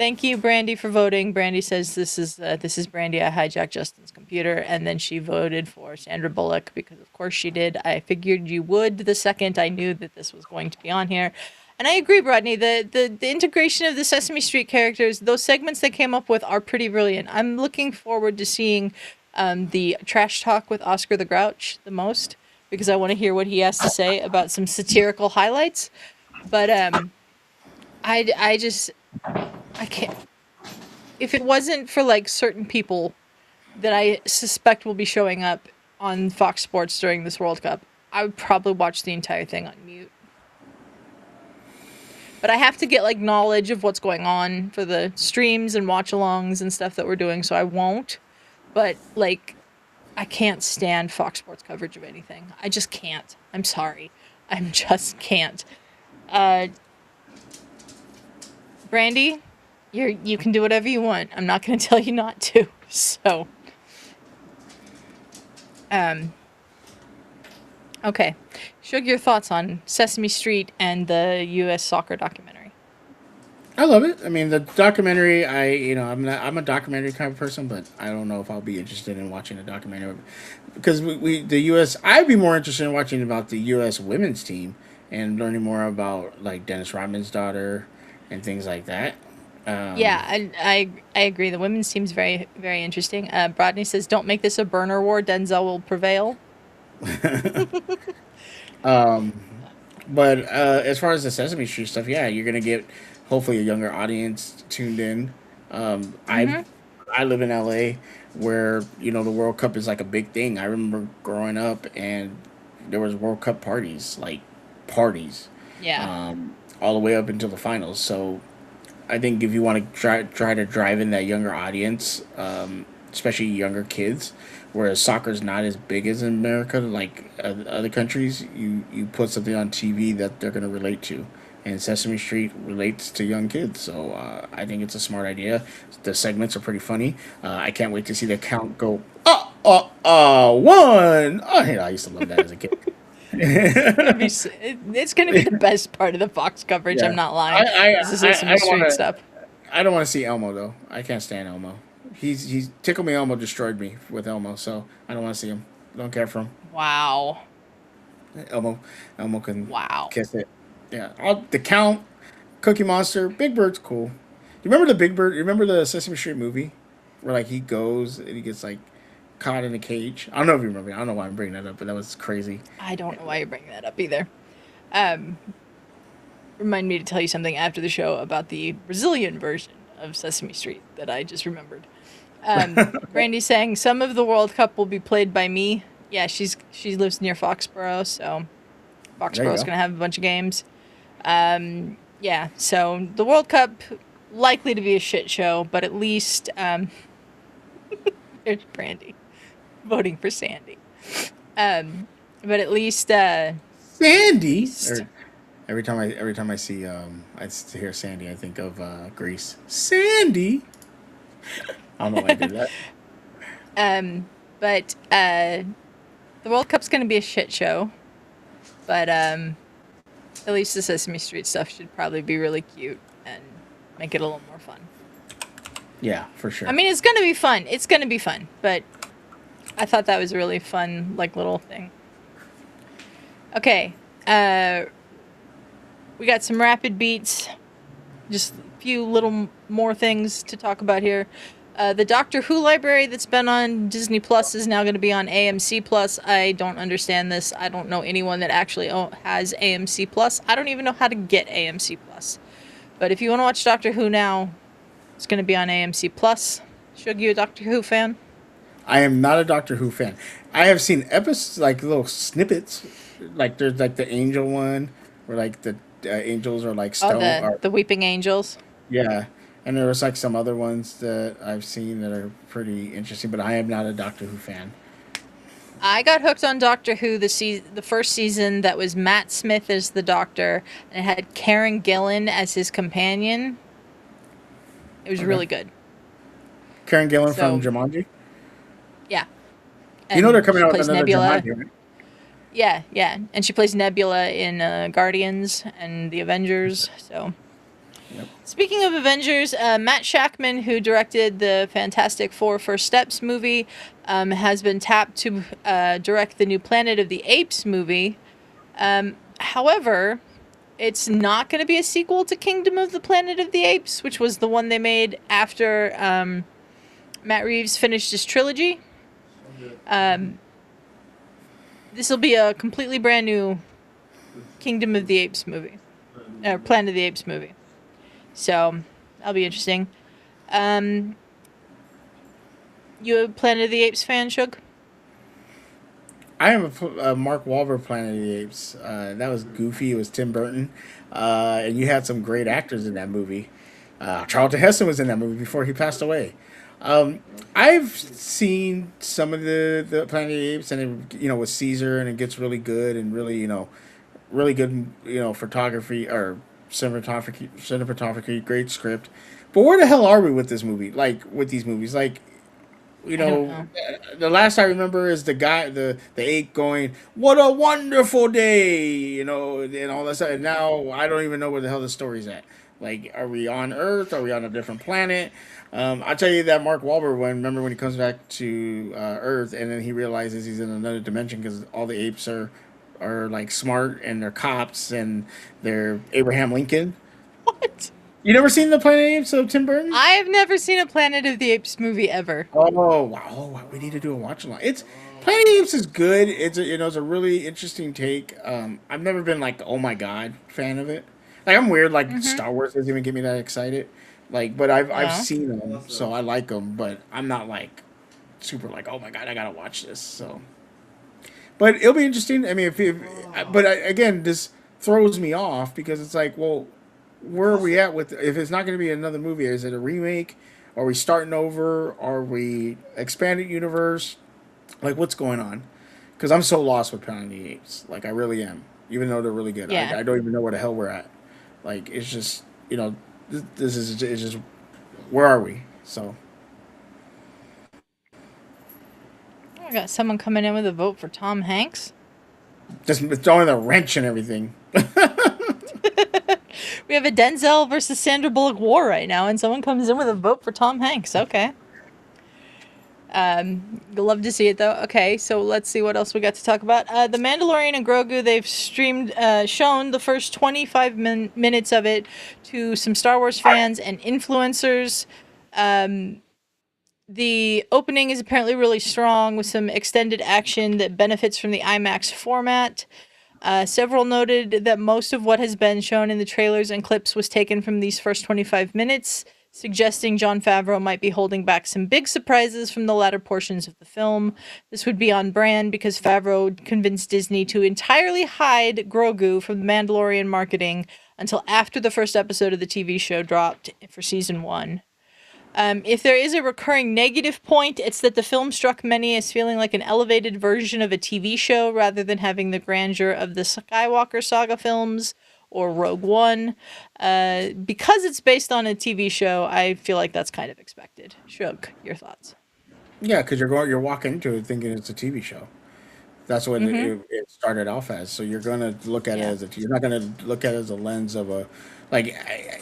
Thank you, Brandy, for voting. Brandy says this is Brandy. I hijacked Justin's computer, and then she voted for Sandra Bullock because, of course, she did. I figured you would the second I knew that this was going to be on here, and I agree, Rodney. The integration of the Sesame Street characters, those segments they came up with, are pretty brilliant. I'm looking forward to seeing the trash talk with Oscar the Grouch the most because I want to hear what he has to say about some satirical highlights. But I just I can't. If it wasn't for like certain people that I suspect will be showing up on Fox Sports during this World Cup, I would probably watch the entire thing on mute. But I have to get like knowledge of what's going on for the streams and watch-alongs and stuff that we're doing, so I won't. But like, I can't stand Fox Sports coverage of anything. I just can't. I'm sorry. I just can't. Uh, Brandy, you can do whatever you want. I'm not going to tell you not to. So, okay. Shug, your thoughts on Sesame Street and the U.S. soccer documentary? I love it. I mean, the documentary. I'm a documentary kind of person, but I don't know if I'll be interested in watching a documentary because the U.S. I'd be more interested in watching about the U.S. women's team and learning more about like Dennis Rodman's daughter and things like that. Yeah, Um, I agree. The women's team's very very interesting. Brodney says, "Don't make this a burner war. Denzel will prevail." but as far as the Sesame Street stuff, yeah, you're gonna get hopefully a younger audience tuned in. Um, I Mm-hmm. I live in LA where the World Cup is like a big thing. I remember growing up and there was World Cup parties, like parties, Yeah. all the way up until the finals. So I think if you want to try to drive in that younger audience, especially younger kids, whereas soccer's not as big as in America, like other countries, you put something on TV that they're gonna relate to, and Sesame Street relates to young kids. So I think it's a smart idea. The segments are pretty funny. I can't wait to see the count go. One. Oh, yeah, I used to love that as a kid. It's gonna be the best part of the Fox coverage. I'm Yeah, not I lying. I Is the I Sesame don't want Street to. stuff. I don't want to see Elmo though. I can't stand Elmo. He's Tickle Me Elmo destroyed me with Elmo, so I don't want to see him. Don't care for him. Wow. Elmo, Elmo can Wow. kiss it. Yeah, the Count, Cookie Monster, Big Bird's cool. You remember the Big Bird? You remember the Sesame Street movie where like he goes and he gets like caught in a cage? I don't know if you remember. I don't know why I'm bringing that up, but that was crazy. I don't know why you're bringing that up either. Um, Remind me to tell you something after the show about the Brazilian version of Sesame Street that I just remembered. Brandy's saying some of the World Cup will be played by me. Yeah, she lives near Foxborough, so There you Foxborough's go. gonna have a bunch of games. Yeah, so the World Cup likely to be a shit show, but at least there's Brandy voting for Sandy. But at Sandy. least Every time I see hear Sandy, I think of Grease. Sandy. I don't know why I did that. but the World Cup's gonna be a shit show. But at least the Sesame Street stuff should probably be really cute and make it a little more fun. Yeah, for I sure. mean, it's gonna be fun. It's gonna be fun, but I thought that was a really fun, like, little thing. Okay, we got some rapid beats. Just a few little more things to talk about here. The Doctor Who library that's been on Disney Plus is now going to be on AMC Plus. I don't understand this. I don't know anyone that actually has AMC Plus. I don't even know how to get AMC Plus. But if you want to watch Doctor Who now, it's going to be on AMC Plus. Shug, you a Doctor Who fan? I am not a Doctor Who fan. I have seen episodes like little snippets, like there's like the angel one, where like the angels are like Oh, stone. Or the Weeping Angels. yeah, and there was like some other ones that I've seen that are pretty interesting. But I am not a Doctor Who fan. I got hooked on Doctor Who the first season that was Matt Smith as the Doctor, and it had Karen Gillan as his companion. It was Okay, really good. Karen Gillan from So, Jumanji. yeah. You know they're And coming she out with plays another Nebula. Jumanji, right? Yeah, yeah. And she plays Nebula in Guardians and the Avengers. So, Yep. Speaking of Avengers, Matt Shackman, who directed the Fantastic Four First Steps movie, has been tapped to direct the new Planet of the Apes movie. However, it's not going to be a sequel to Kingdom of the Planet of the Apes, which was the one they made after Matt Reeves finished his trilogy. Um, this will be a completely brand new Kingdom of the Apes movie, or Planet of the Apes movie. So that'll be interesting. Um, you a Planet of the Apes fan, Shug? I am a Mark Wahlberg Planet of the Apes. That was goofy. It was Tim Burton, and you had some great actors in that movie. Charlton Heston was in that movie before he passed away. Um, I've seen some of the Planet of the Apes, and it, with Caesar, and it gets really good and really really good photography or cinematography, great script. But where the hell are we with this movie? Like with these movies, like you I don't know, know. the last I remember is the guy, the ape going, "What a wonderful day," and all that stuff. And now I don't even know where the hell the story's at. Like, are we on Earth? Are we on a different planet? I'll tell you that Mark Wahlberg remember when he comes back to Earth and then he realizes he's in another dimension because all the apes are like smart and they're cops and they're Abraham Lincoln. What? You never seen the Planet of the Apes of Tim Burton? I've never seen a Planet of the Apes movie ever. Oh wow! Oh, wow. We need to do a watch along. It's Planet of the Apes is good. It's a really interesting take. I've never been like oh my god fan of it. Like I'm weird. Like Mm-hmm. Star Wars doesn't even get me that excited. Like, but I've No. seen them, so I like them. But I'm not like super like oh my god I gotta watch this. So, but it'll be interesting. I mean, again, this throws me off because it's like, well, where are we at with if it's not going to be another movie? Is it a remake? Are we starting over? Are we expanded universe? Like, what's going on? Because I'm so lost with Planet of the Apes. Like, I really am. Even though they're really good, Yeah. I don't even know where the hell we're at. Like, it's just this is it's just where are we? So I got someone coming in with a vote for Tom Hanks. just throwing the wrench and everything. We have a Denzel versus Sandra Bullock war right now, and someone comes in with a vote for Tom Hanks. Okay. Love to see it though. Okay, so let's see what else we got to talk about. The Mandalorian and Grogu. They've shown the first 25 minutes of it to some Star Wars fans and influencers. The opening is apparently really strong with some extended action that benefits from the IMAX format. Several noted that most of what has been shown in the trailers and clips was taken from these first 25 minutes, suggesting Jon Favreau might be holding back some big surprises from the latter portions of the film. This would be on brand because Favreau convinced Disney to entirely hide Grogu from the Mandalorian marketing until after the first episode of the TV show dropped for season one. If there is a recurring negative point, it's that the film struck many as feeling like an elevated version of a TV show rather than having the grandeur of the Skywalker saga films or Rogue One. Because it's based on a TV show, I feel like that's kind of expected. Shug, your thoughts? Yeah, because you're walking into it thinking it's a TV show. That's what Mm-hmm. it started off as. So you're gonna look at it Yeah. as you're not gonna look at it as a lens of a like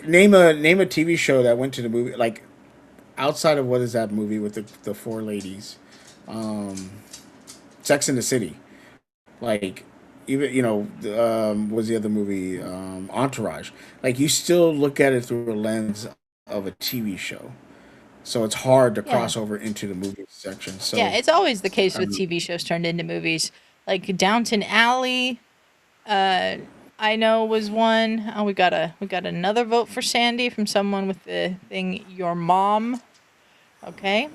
name a TV show that went to the movie like outside of what is that movie with the four ladies, um, Sex in the City. Like even was the other movie Entourage. Like you still look at it through a lens of a TV show. So it's hard to Yeah. cross over into the movie section. Yeah, So it's always the case with um, TV shows turned into movies. Like Downton Alley, uh, I know was one. Oh, we got another vote for Sandy from someone with the thing your mom. Okay.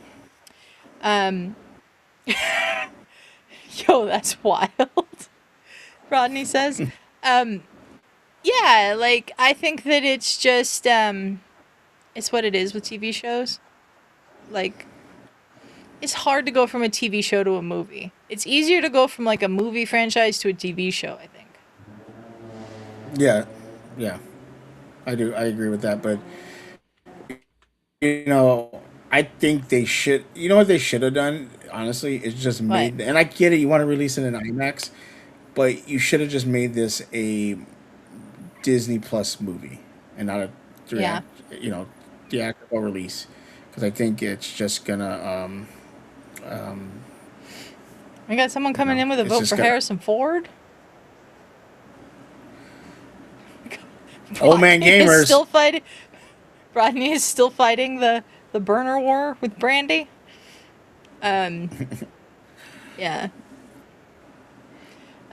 Um, yo, that's wild. Rodney says. Um, yeah, like I think that it's just it's what it is with TV shows. Like it's hard to go from a TV show to a movie. It's easier to go from like a movie franchise to a TV show, I think. yeah, yeah, I do. I agree with that. But you know, I think they should. You know what they should have done? Honestly, is just But made. And I get it. You want to release it in IMAX, but you should have just made this a Disney Plus movie and not a through Yeah. theatrical release, because I think it's just gonna We got someone coming in with a it's vote just for gonna Harrison Ford. old man Rodney is gamers. still fighting. Rodney is still fighting the burner war with Brandy. Um, yeah.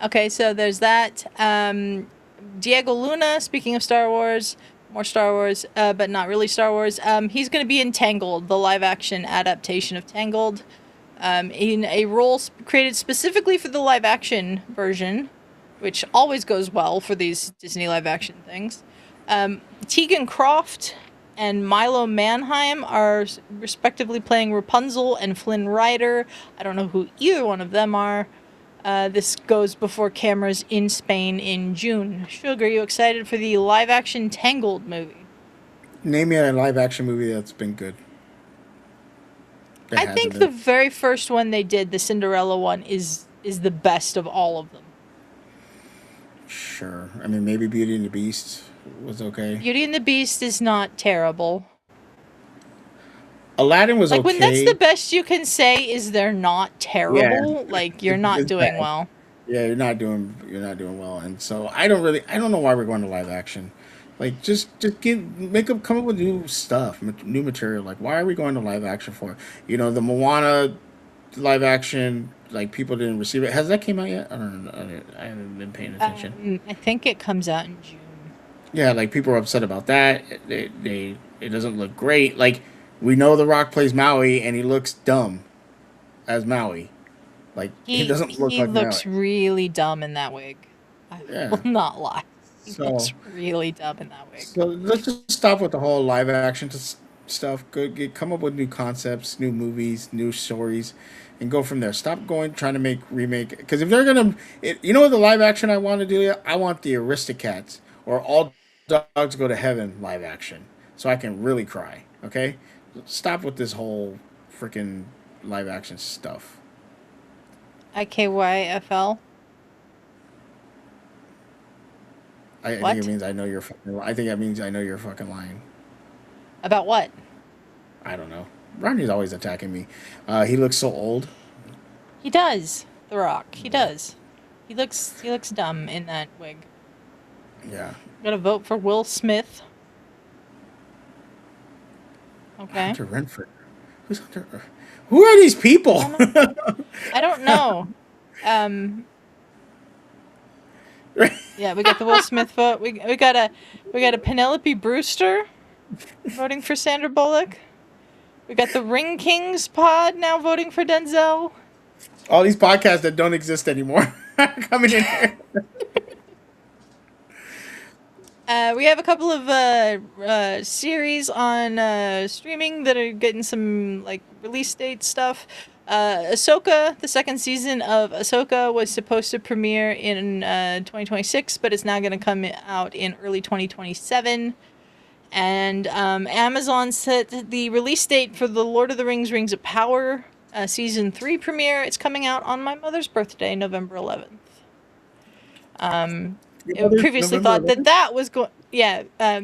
Okay, so there's that. Diego Luna, speaking of Star Wars, more Star Wars, but not really Star Wars. He's going to be in Tangled, the live action adaptation of Tangled, in a role created specifically for the live action version, which always goes well for these Disney live action things. Tegan Croft and Milo Manheim are respectively playing Rapunzel and Flynn Rider. I don't know who either one of them are. This goes before cameras in Spain in June. Sugar, are you excited for the live action Tangled movie? Name me a live action movie that's been good. That I hasn't think the been. very first one they did, the Cinderella one, is the best of all of them. Sure. I mean, maybe Beauty and the Beast was okay. Beauty and the Beast is not terrible. Aladdin was Like when that's the okay. best you can say is they're not Yeah, terrible, like you're not it's doing bad. well. Yeah, you're not doing well, and so I don't know why we're going to live action. Like, just come up with new stuff, new material. Like, why are we going to live action for? The Moana live action. Like, people didn't receive it. Has that came out yet? I don't know. I haven't been paying attention. I think it comes out in June. Yeah, like people are upset about that. It doesn't look great. Like, we know The Rock plays Maui, and he looks dumb as Maui. Like, he doesn't look He like Maui. looks really dumb in that wig. I will Yeah. not lie. He So looks really dumb in that wig. So let's just stop with the whole live action stuff. Come up with new concepts, new movies, new stories, and go from there. Stop going trying to make remake. Because if they're gonna, what the live action I want to do? I want the Aristocats or All Dogs Go to Heaven live action, so I can really cry. Okay, stop with this whole freaking live action stuff. IKYFL? I think it What? means I know you're. I think that means I know you're fucking lying. About what? I don't know. Ronnie's always attacking me. He looks so old. He does. The Rock. He does. He looks dumb in that wig. Yeah. Gotta vote for Will Smith. Okay. Hunter Renfrew. Who's Hunter? Who are these I people? don't know. I don't know. Um yeah, we got the Will Smith vote. We got a Penelope Brewster voting for Sandra Bullock. We got the Ring Kings pod now voting for Denzel. All these podcasts that don't exist anymore coming in here. We have a couple of series on streaming that are getting some like release date stuff. Ahsoka, the second season of Ahsoka was supposed to premiere in 2026, but it's now going to come out in early 2027. And Amazon set the release date for the Lord of the Rings Rings of Power season 3 premiere. It's coming out on my mother's birthday, November 11th. It previously November thought that 11th? that was going. Yeah,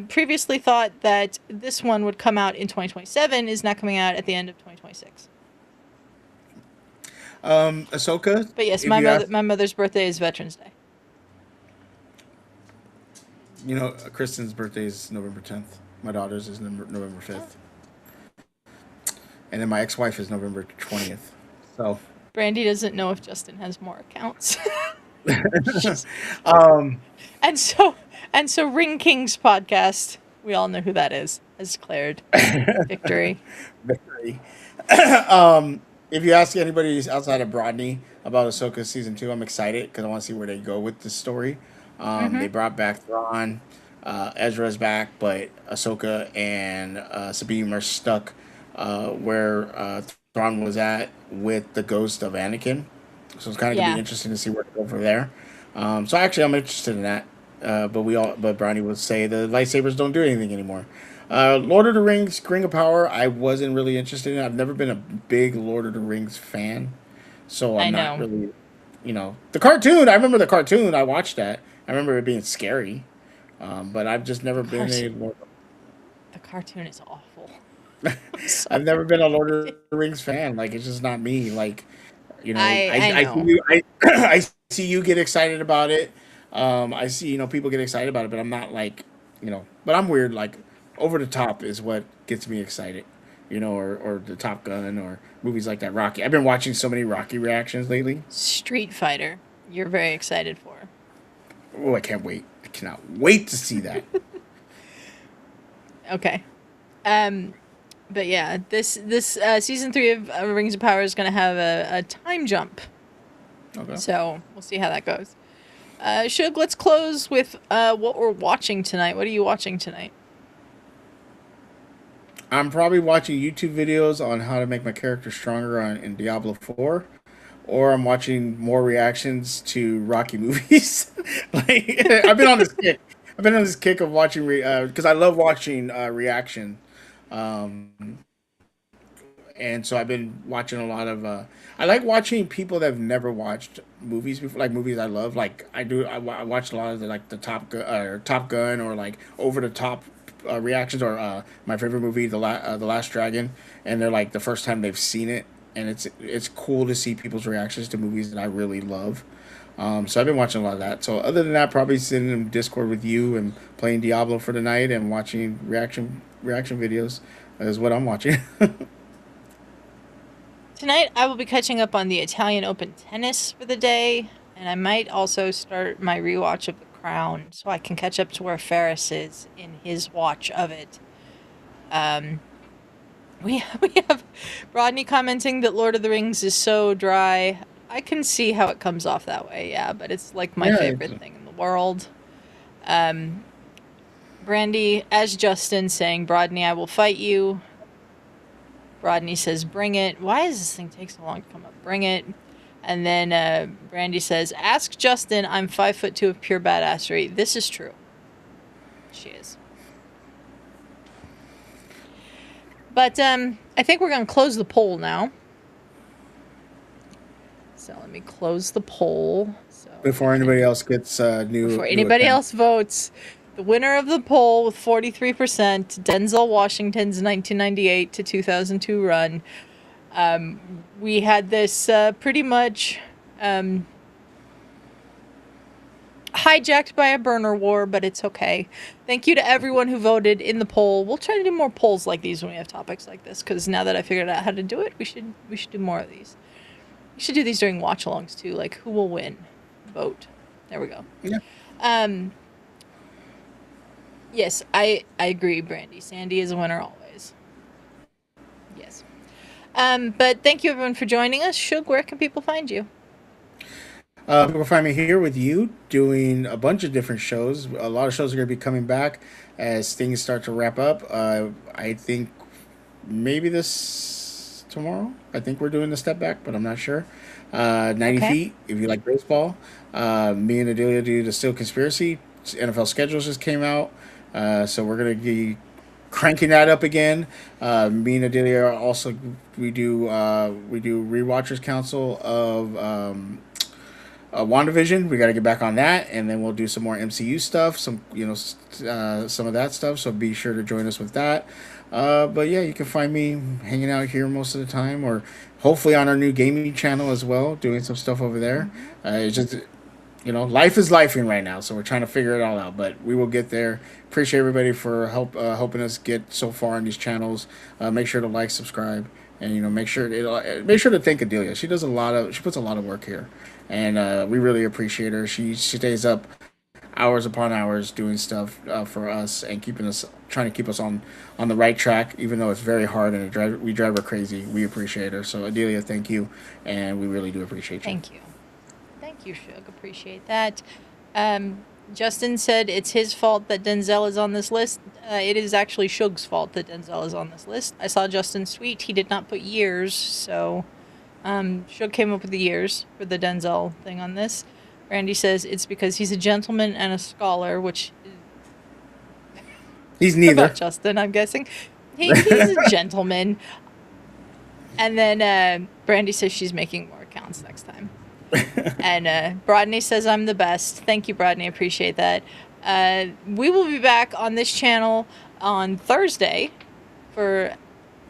previously thought that this one would come out in 2027. Is not coming out at the end of 2026. Ahsoka. But yes, If you ask, my mother's birthday is Veterans Day. Kristen's birthday is November 10th. My daughter's is November 5th. And then my ex-wife is November 20th. So, Brandy doesn't know if Justin has more accounts. um, and so Ring Kings podcast, we all know who that is, has declared victory. victory. If you ask anybody outside of Rodney about Ahsoka season 2, I'm excited because I want to see where they go with this story. They Mm-hmm. brought back Thrawn, Ezra's back, but Ahsoka and Sabine are stuck where Thrawn was at with the ghost of Anakin. So it's kind of gonna be Yeah. interesting to see where to go from there. So actually, I'm interested in that. But Brownie would say the lightsabers don't do anything anymore. Lord of the Rings, Ring of Power, I wasn't really interested in. I've never been a big Lord of the Rings fan, so I I'm not know. really, the cartoon. I remember the cartoon. I watched that. I remember it being scary, but I've just never The been a cartoon. Lord. The cartoon is awful. I'm I've sorry. never been a Lord of the Rings fan. Like it's just not me. Like I I see know. you I see you get excited about it. I see people get excited about it, but I'm not like But I'm weird. Like over the top is what gets me excited. Or the Top Gun or movies like that. Rocky. I've been watching so many Rocky reactions lately. Street Fighter. You're very excited for. Oh, I can't wait. I cannot wait to see that. Okay. Um, but yeah, this season 3 of Rings of Power is going to have a time jump. Okay. So we'll see how that goes. Shug, let's close with what we're watching tonight. What are you watching tonight? I'm probably watching YouTube videos on how to make my character stronger in Diablo 4, or I'm watching more reactions to Rocky movies. Like I've been on this kick. I've been on this kick of watching because I love watching reaction, um, and so I've been watching a lot of. I like watching people that have never watched movies before, like movies I love. Like I do, I watched a lot of the Top Gun, or like over the top reactions, or my favorite movie, the Last Dragon, and they're like the first time they've seen it, and it's cool to see people's reactions to movies that I really love. So I've been watching a lot of that. So other than that, probably sitting in Discord with you and playing Diablo for the night and watching reaction videos is what I'm watching. Tonight, I will be catching up on the Italian Open tennis for the day, and I might also start my rewatch of The Crown so I can catch up to where Ferris is in his watch of it. Um, we have Rodney commenting that Lord of the Rings is so dry. I can see how it comes off that way, yeah, but it's like my Yeah, it's, favorite thing in the world. Um, Brandy, as Justin, saying, Brodney, I will fight you. Rodney says, bring it. Why does this thing take so long to come up? Bring it. And then Brandy says, ask Justin, I'm 5'2" of pure badassery. This is true. She is. But I think we're going to close the poll now. So let me close the poll. So before anybody else gets before new anybody account. else votes, the winner of the poll with 43%, Denzel Washington's 1998 to 2002 run. We had this pretty much hijacked by a burner war, but it's okay. Thank you to everyone who voted in the poll. We'll try to do more polls like these when we have topics like this, because now that I figured out how to do it, we should do more of these. We should do these during watch-alongs too, like who will win. Vote. There we go. Yeah. Yes, I agree, Brandy. Sandy is a winner always. Yes. But thank you everyone for joining us. Shug, where can people find you? People can find me here with you doing a bunch of different shows. A lot of shows are going to be coming back as things start to wrap up. I think maybe this tomorrow. I think we're doing the step back, but I'm not sure. 90 Okay. feet, if you like baseball. Me and Adelia do the Still Conspiracy. NFL schedules just came out. So we're going to be cranking that up again. Me and Adelia are also we do Rewatchers Council of WandaVision. We got to get back on that, and then we'll do some more MCU stuff, some some of that stuff. So be sure to join us with that. But yeah, you can find me hanging out here most of the time, or hopefully on our new gaming channel as well, doing some stuff over there. It's just life is lifing right now, so we're trying to figure it all out. But we will get there. Appreciate everybody for helping us get so far on these channels. Make sure to like, subscribe, and make sure to thank Adelia. She puts a lot of work here, and we really appreciate her. She stays up hours upon hours doing stuff for us and trying to keep us on the right track, even though it's very hard and we drive her crazy. We appreciate her. So Adelia, thank you, and we really do appreciate you. Thank you. Thank you, Shug. Appreciate that. Justin said it's his fault that Denzel is on this list. It is actually Shug's fault that Denzel is on this list. I saw Justin's tweet. He did not put years, so Shug came up with the years for the Denzel thing on this. Randy says it's because he's a gentleman and a scholar, which he's neither. About Justin, I'm guessing. He's a gentleman. And then Brandy says she's making more accounts next time. And Brodney says I'm the best. Thank you, Brodney. Appreciate that. We will be back on this channel on Thursday for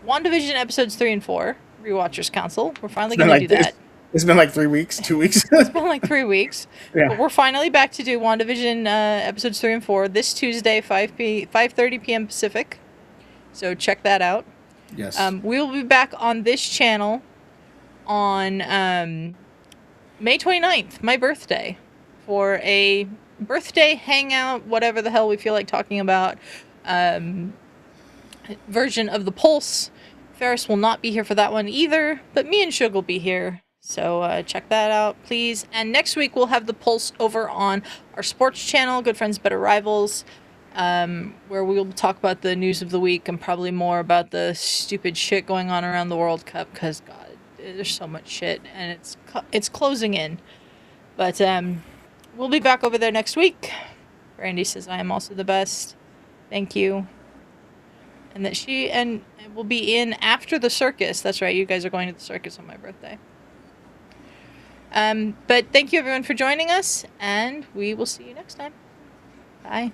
WandaVision episodes 3 and 4, Rewatchers Council. We're finally going to do that. It's been like 3 weeks, 2 weeks. It's been like 3 weeks. Yeah. But we're finally back to do WandaVision episodes 3 and 4 this Tuesday, 5:30 p.m. Pacific. So check that out. Yes. We will be back on this channel on May 29th, my birthday, for a birthday hangout, whatever the hell we feel like talking about, version of The Pulse. Ferris will not be here for that one either, but me and Suge will be here. So check that out, please. And next week we'll have The Pulse over on our sports channel, Good Friends, Better Rivals, where we will talk about the news of the week and probably more about the stupid shit going on around the World Cup, because, God, there's so much shit, and it's closing in. But we'll be back over there next week. Brandy says I am also the best. Thank you. And that she will be in after the circus. That's right, you guys are going to the circus on my birthday. But thank you everyone for joining us, and we will see you next time. Bye.